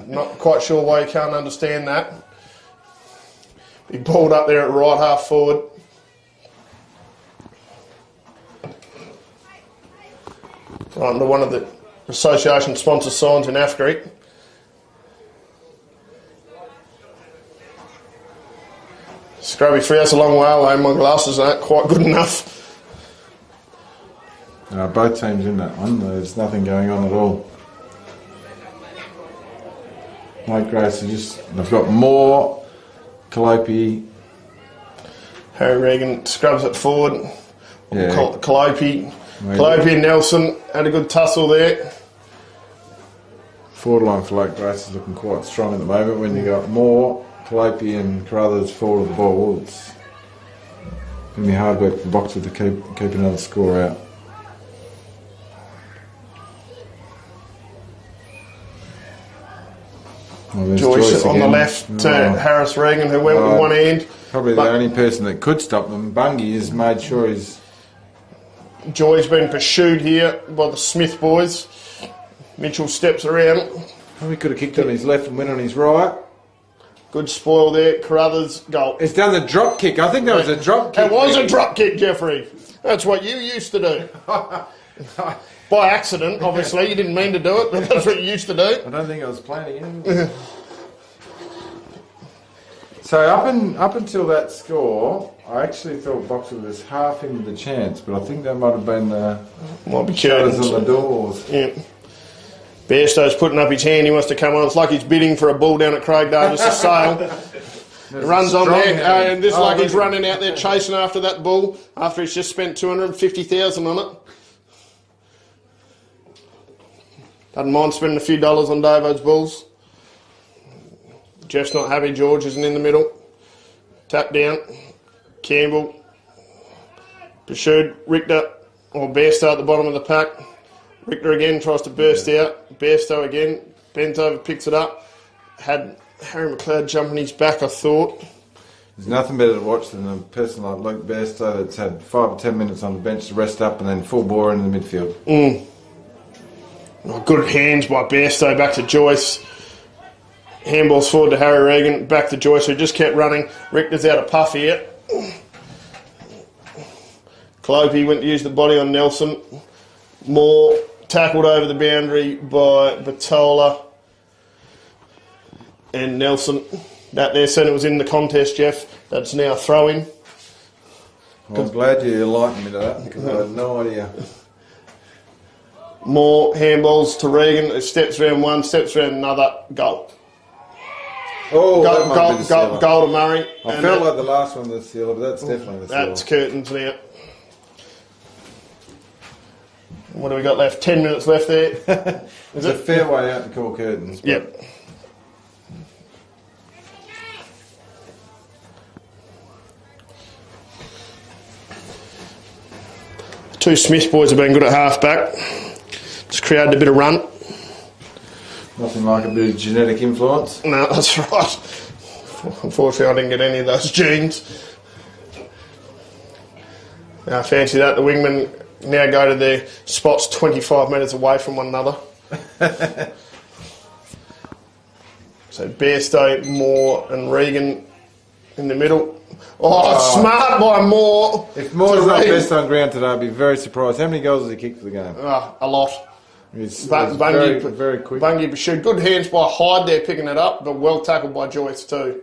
Not quite sure why you can't understand that. He balled up there at right half forward. Under one of the association sponsor signs in AFGRI. Scrubby free, that's a long way away. My glasses aren't quite good enough. Both teams in that one. There's nothing going on at all. Mike Grace they've got more. Calliope. Harry Regan scrubs it forward. Yeah. Calliope and Nelson had a good tussle there. Forward line for Lake Grace is looking quite strong at the moment. When you got more Calliope and Carruthers forward of the ball, it's going to be hard work for Boxwood to keep another score out. Joyce on the left to Harris Regan, who went with one hand. Probably the only person that could stop them. Bungie has made sure he's... Joy's been pursued here by the Smith boys. Mitchell steps around. Probably could have kicked on his left and went on his right. Good spoil there. Carruthers, goal. He's done the drop kick. I think that was a drop kick. It was a drop kick, Jeffrey. That's what you used to do. By accident, obviously. You didn't mean to do it, but that's what you used to do. I don't think I was planning it. So up until that score, I actually thought Boxwood was half into the chance, but I think that might have been the shutters on the doors. Yeah. Bairstow's putting up his hand. He wants to come on. It's like he's bidding for a bull down at Craig Davis' sale. He runs on there, and this like he's running out there chasing after that bull after he's just spent $250,000 on it. Doesn't mind spending a few dollars on Davo's bulls. Jeff's not happy. George isn't in the middle. Tap down. Campbell. Pursued. Richter or Bairstow at the bottom of the pack. Richter again tries to burst out. Bairstow again. Bent over, picks it up. Had Harry McLeod jumping his back, I thought. There's nothing better to watch than a person like Luke Bairstow that's had 5 or 10 minutes on the bench to rest up and then full bore into the midfield. Good hands by Bairstow back to Joyce. Handballs forward to Harry Regan, back to Joyce, who just kept running. Richter's out of puff here. Clopey went to use the body on Nelson. Moore tackled over the boundary by Vitola and Nelson. That there said it was in the contest, Jeff. That's now throwing. I'm glad you enlightened me to that because I had no idea. More handballs to Regan. It steps round one, steps round another. Goal. Oh, that might be the sealer. Goal to Murray. I felt like the last one was the sealer, but that's definitely the sealer. That's curtains now. What do we got left? 10 minutes left there. It's a fair way out to call curtains. Two Smith boys have been good at half-back. Just created a bit of run. Nothing like a bit of genetic influence. No, that's right. Unfortunately, I didn't get any of those genes. I fancy that. The wingmen now go to their spots 25 metres away from one another. So Bairstow, Moore and Regan in the middle. Oh, smart by Moore. If Moore's not best on ground today, I'd be very surprised. How many goals has he kicked for the game? A lot. He's Bungie, very quick. Bungie pursued. Good hands by Hyde there picking it up, but well tackled by Joyce too.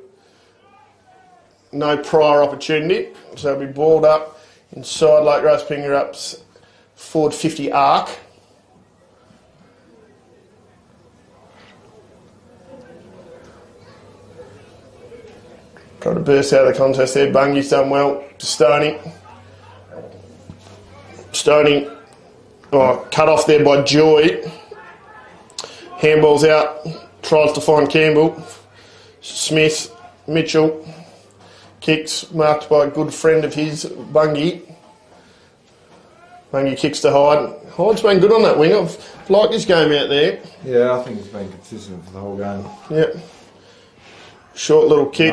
No prior opportunity, so it'll be balled up inside Lake Grace Pingurup's forward 50 arc. Trying to burst out of the contest there. Bungie's done well to Stoney. Stoney, cut off there by Joy. Handball's out. Tries to find Campbell. Smith, Mitchell. Kicks marked by a good friend of his, Bungie. Bungie kicks to Hyde. Hyde's been good on that wing. I've liked his game out there. Yeah, I think he's been consistent for the whole game. Yep. Short little kick.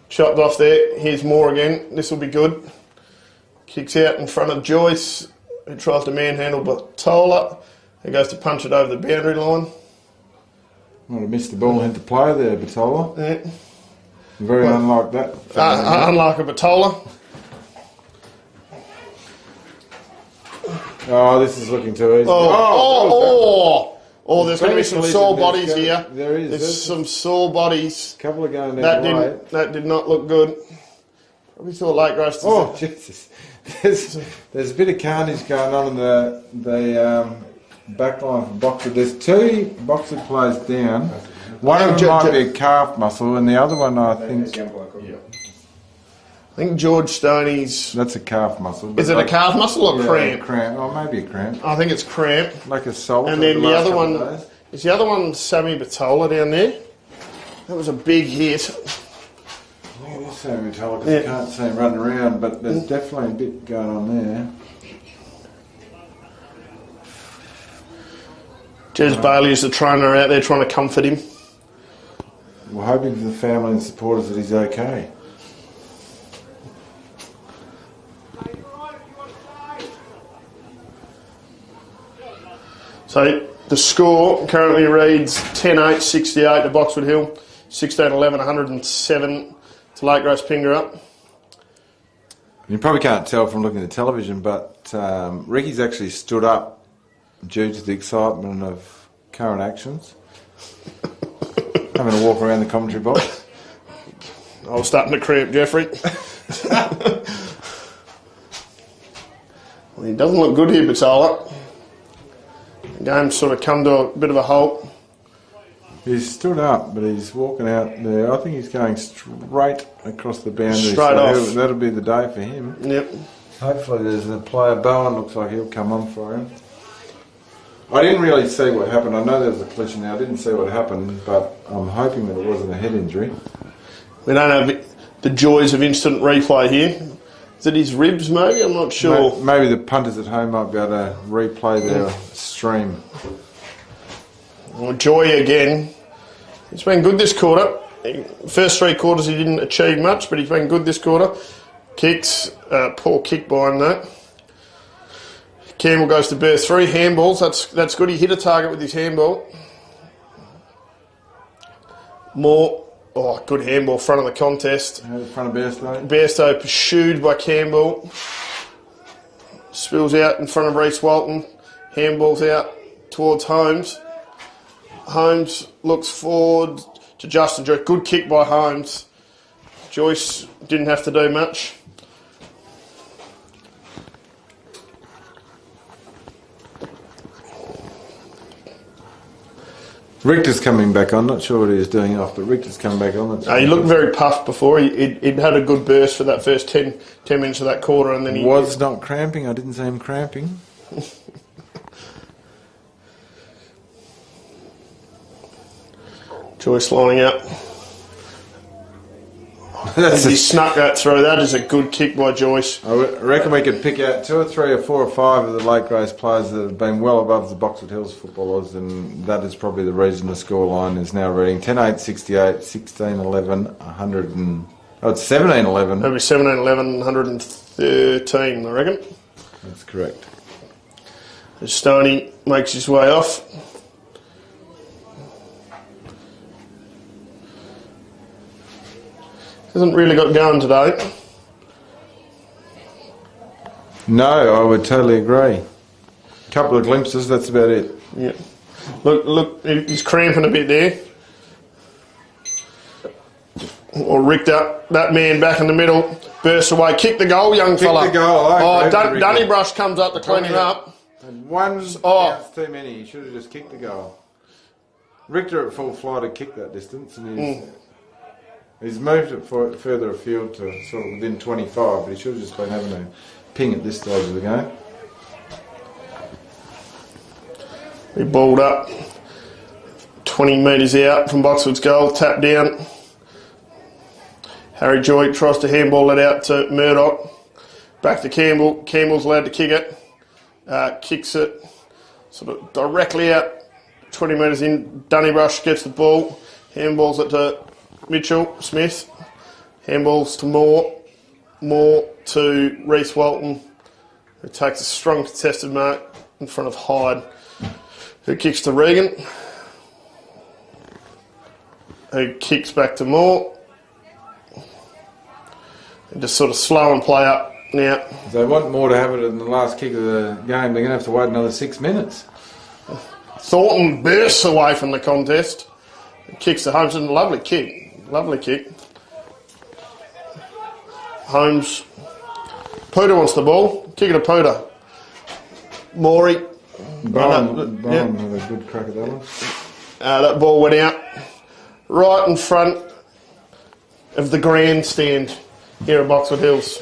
Chopped off there. Here's Moore again. This will be good. Kicks out in front of Joyce, who tries to manhandle Batola. He goes to punch it over the boundary line. Might have missed the ball and had to play there, Batola. Yeah. Very unlike that. Unlike a Batola. Oh, this is looking too easy. There's going to be some sore bodies here. There is. There's some sore bodies. A couple are going down That did not look good. Probably thought Lake Grace. Oh, Jesus. There's a bit of carnage going on in the back line for Boxwood. There's two Boxwood players down. One of them might be a calf muscle, and the other one, I think George Stoney's... That's a calf muscle. Is it a calf muscle or cramp? Cramp. Oh, maybe a cramp. I think it's cramp. Like a salt. And then the other one... Is the other one Sammy Batola down there? That was a big hit. I think it is Sammy Batola because you can't see him running around, but there's definitely a bit going on there. Jez Bailey is the trainer out there trying to comfort him. We're hoping for the family and supporters that he's okay. So the score currently reads 10-8, 68 to Boxwood Hill, 16-11, 107 to Lake Grace Pingrup. You probably can't tell from looking at the television, but Ricky's actually stood up due to the excitement of current actions. Having a walk around the commentary box. I was starting to cramp, Jeffrey. Well, he doesn't look good here, Batola. The game's sort of come to a bit of a halt. He's stood up, but he's walking out there. I think he's going straight across the boundary. Straight off. That'll be the day for him. Yep. Hopefully there's a player. Bowen looks like he'll come on for him. I didn't really see what happened. I know there was a collision there. I didn't see what happened, but I'm hoping that it wasn't a head injury. We don't have the joys of instant replay here. Is it his ribs, maybe? I'm not sure. Maybe the punters at home might be able to replay their stream. Well, Joy again. He's been good this quarter. First three quarters he didn't achieve much, but he's been good this quarter. Kicks, poor kick by him though. Campbell goes to bear 3 handballs. That's good. He hit a target with his handball. Moore. Oh, good handball, front of the contest. In front of Bairstow. Bairstow pursued by Campbell. Spills out in front of Reece Walton. Handballs out towards Holmes. Holmes looks forward to Justin Joyce. Good kick by Holmes. Joyce didn't have to do much. Richter's coming back on. Not sure what he was doing off, but Richter's coming back on. He looked very puffed before. He'd had a good burst for that first 10 minutes of that quarter, and then he was not cramping. I didn't see him cramping. Joyce lining up. He snuck that through. That is a good kick by Joyce. I reckon we could pick out 2 or 3 or 4 or 5 of the Lake Grace players that have been well above the Boxwood Hills footballers, and that is probably the reason the scoreline is now reading 10-8, 68, 16-11, 100 and... Oh, it's 17-11. That'll be 17-11, 113, I reckon. That's correct. Stoney makes his way off. Hasn't really got going today. No, I would totally agree. Couple of glimpses, that's about it. Yeah. Look, he's cramping a bit there. Or Richter, that man back in the middle, bursts away. Kick the goal, young fella. Kick the goal. Donnybrush comes up to clean him up. And one bounce too many. He should have just kicked the goal. Richter at full flight had kicked that distance, and he's moved it further afield to sort of within 25, but he should have just been having a ping at this stage of the game. He balled up 20 metres out from Boxwood's goal, tapped down. Harry Joy tries to handball it out to Murdoch. Back to Campbell. Campbell's allowed to kick it. Kicks it sort of directly out 20 metres in. Donnybrush gets the ball. Handballs it to Mitchell Smith. Handballs to Moore. Moore to Reece Walton, who takes a strong contested mark in front of Hyde, who kicks to Regan, who kicks back to Moore. And just sort of slow and play up now. If they want more to have it in the last kick of the game, they're going to have to wait another 6 minutes. Thornton bursts away from the contest. Kicks to Holmes. And a lovely kick. Lovely kick. Holmes. Pooter wants the ball. Kick it to Pooter. Morey. Bowen had a good crack at that one. That ball went out right in front of the grandstand here at Boxwood Hills.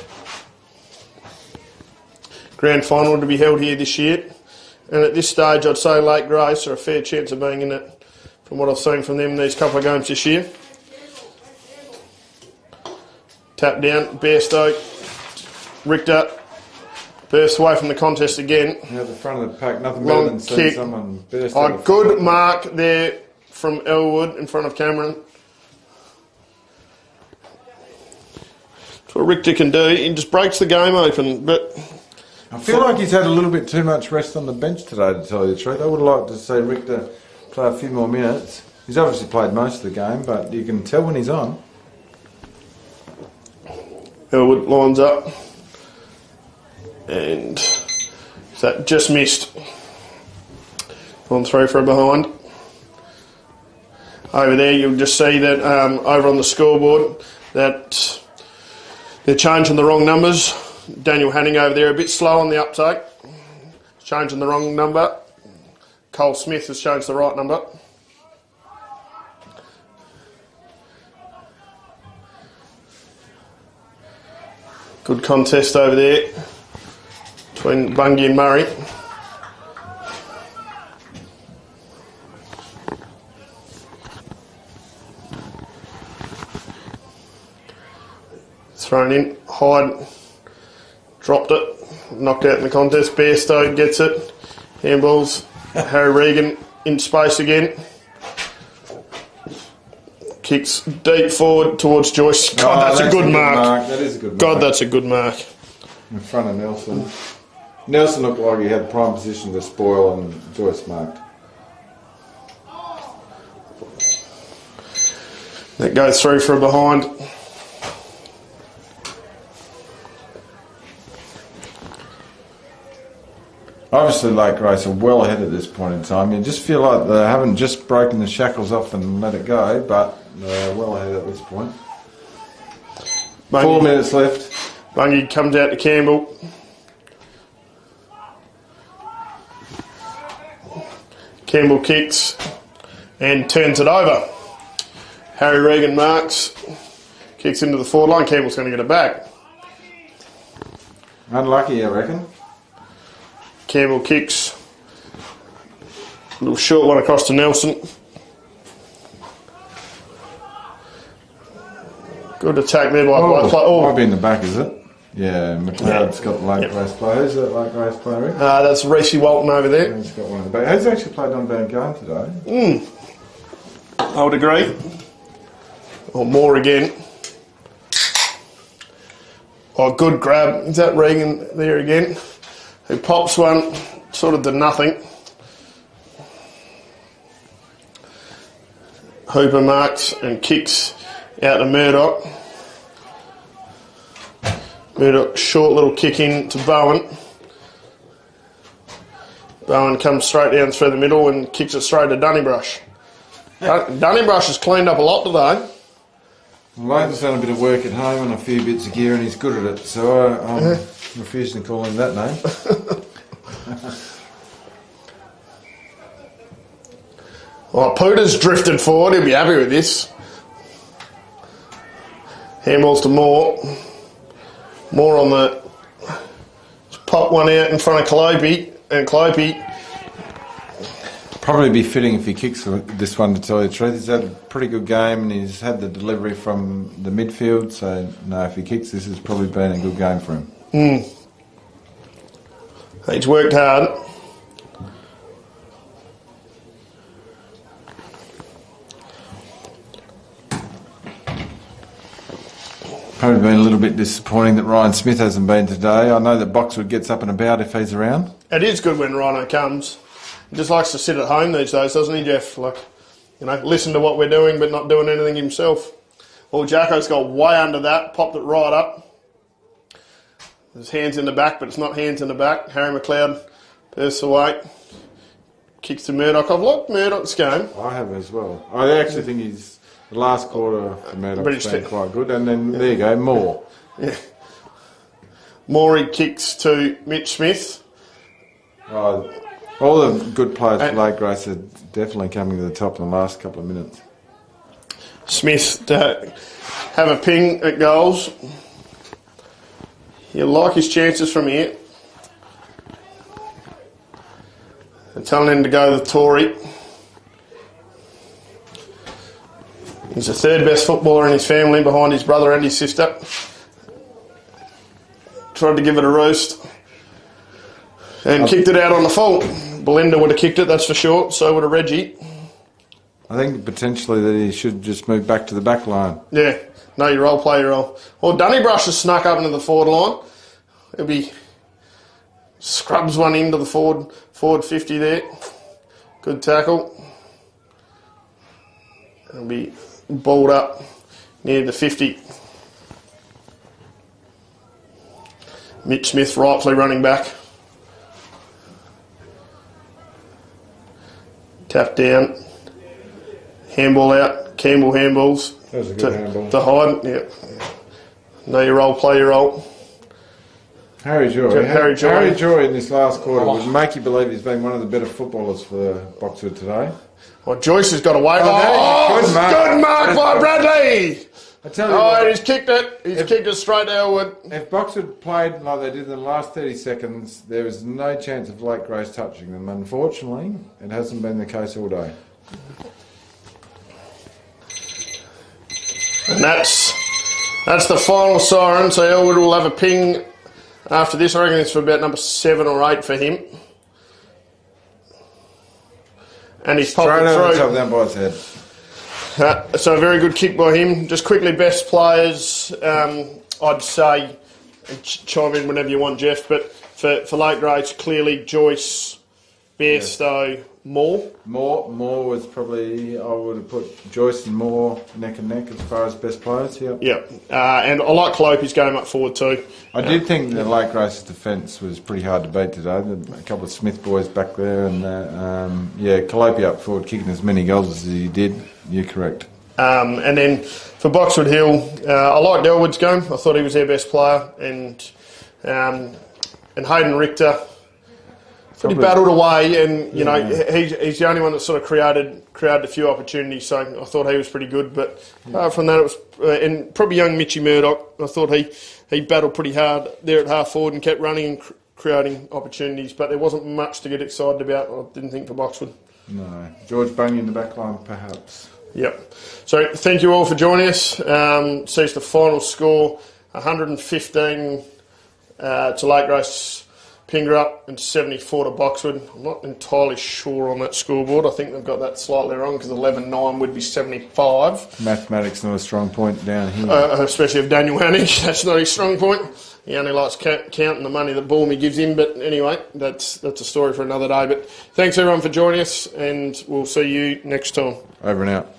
Grand final to be held here this year, and at this stage I'd say Lake Grace are a fair chance of being in it from what I've seen from them these couple of games this year. Tap down, Bairstow, Richter, bursts away from the contest again. At the front of the pack, nothing better than seeing someone burst out. A good mark there from Elwood in front of Cameron. That's what Richter can do. He just breaks the game open, but I feel like he's had a little bit too much rest on the bench today, to tell you the truth. I would like to see Richter play a few more minutes. He's obviously played most of the game, but you can tell when he's on. Elwood lines up, and that just missed. On through for a behind. Over there you'll just see that over on the scoreboard that they're changing the wrong numbers. Daniel Hanning over there a bit slow on the uptake. Changing the wrong number. Cole Smith has changed the right number. Good contest over there between Bungie and Murray. Thrown in, Hyde dropped it, knocked out in the contest. Bairstow gets it, handballs. Harry Regan in space again. Kicks deep forward towards Joyce. God, that's a good mark. That is a good mark. God, that's a good mark. In front of Nelson. Nelson looked like he had prime position to spoil, and Joyce marked. That goes through for a behind. Obviously, Lake Grace are well ahead at this point in time. You just feel like they haven't just broken the shackles off and let it go, but they're well ahead at this point. Bungie, 4 minutes left. Bungie comes out to Campbell. Campbell kicks and turns it over. Harry Regan marks, kicks into the forward line. Campbell's going to get it back. Unlucky, I reckon. Campbell kicks. A little short one across to Nelson. Good attack there by Boxwood. Oh, might be in the back, is it? Yeah, McLeod's got the late race player. Who's that late race player? Rick? That's Reece Walton over there. He's got one in the back. Who's actually played on a bad game today? I would agree. Or more again. Oh, good grab. Is that Regan there again? Who pops one, sort of to nothing. Hooper marks and kicks out to Murdoch. Murdoch, short little kick in to Bowen. Bowen comes straight down through the middle and kicks it straight to Dunnybrush. Dunnybrush has cleaned up a lot today. Leighton's done a bit of work at home and a few bits of gear and he's good at it, so I'm refusing to call him that name. Well, Pooter's drifted forward, he'll be happy with this. Handballs to Moore. Moore on the... Pop one out in front of Calliope, and Calliope... Probably be fitting if he kicks this one, to tell you the truth. He's had a pretty good game and he's had the delivery from the midfield, so no, if he kicks this, has probably been a good game for him. He's worked hard. Probably been a little bit disappointing that Ryan Smith hasn't been today. I know that Boxwood gets up and about if he's around. It is good when Rhino comes. He just likes to sit at home these days, doesn't he, Jeff? Like, you know, listen to what we're doing but not doing anything himself. Well, Jacko's got way under that, popped it right up. There's hands in the back, but it's not hands in the back. Harry McLeod bursts away. Kicks to Murdoch. I've liked Murdoch's game. I have as well. I actually think he's... The last quarter for Murdoch's been quite good. And then, there you go, Moore. Yeah. Morey kicks to Mitch Smith. All the good players for Lake Grace are definitely coming to the top in the last couple of minutes. Smith to have a ping at goals. You like his chances from here. They're telling him to go to the Tory. He's the third best footballer in his family behind his brother and his sister. Tried to give it a roast and kicked it out on the full. Belinda would have kicked it, that's for sure. So would have Reggie. I think potentially that he should just move back to the back line. Yeah, know your role, play your role. Well, Dunnybrush has snuck up into the forward line. He'll be scrubs one into the forward 50 there. Good tackle. He'll be balled up near the 50. Mitch Smith rightfully running back. Tap down. Handball out. Campbell handballs. That was a good handball. To hide. Yeah. Know your role, play your role. Harry Joy. Harry Joy in this last quarter would make you believe he's been one of the better footballers for Boxwood today. Well, Joyce has got away. Good mark by Bradley. I tell you what, he's kicked it. He's kicked it straight to Elwood. If Boxwood played like they did in the last 30 seconds, there was no chance of Lake Grace touching them. Unfortunately, it hasn't been the case all day. And that's the final siren. So Elwood will have a ping after this. I reckon it's for about number 7 or 8 for him. And he's popped it through. Straight over the top of that boy's head. So a very good kick by him. Just quickly, best players, I'd say, chime in whenever you want, Jeff, but for Lake Grace, clearly Joyce, Bairstow, Moore. Moore was probably, I would have put Joyce and Moore neck and neck as far as best players, Yep. And I like Calliope's game up forward too. I did think the Lake Grace's defence was pretty hard to beat today. A couple of Smith boys back there, and Calliope up forward kicking as many goals as he did. You're correct. And then for Boxwood Hill, I liked Elwood's game. I thought he was their best player, and Hayden Richter. But he battled away, and you know he's the only one that sort of created a few opportunities. So I thought he was pretty good. But apart from that, it was and probably young Mitchy Murdoch. I thought he battled pretty hard there at half forward and kept running and creating opportunities. But there wasn't much to get excited about. I didn't think for Boxwood. No, George Bunyan in the back line, perhaps. Yep. So thank you all for joining us. Sees the final score 115 to Lake Grace Pingrup and 74 to Boxwood. I'm not entirely sure on that scoreboard. I think they've got that slightly wrong because 11-9 would be 75. Mathematics not a strong point down here. Especially if Daniel Hannig, that's not his strong point. He only likes counting the money that Ballmy gives him. But anyway, that's a story for another day. But thanks everyone for joining us, and we'll see you next time. Over and out.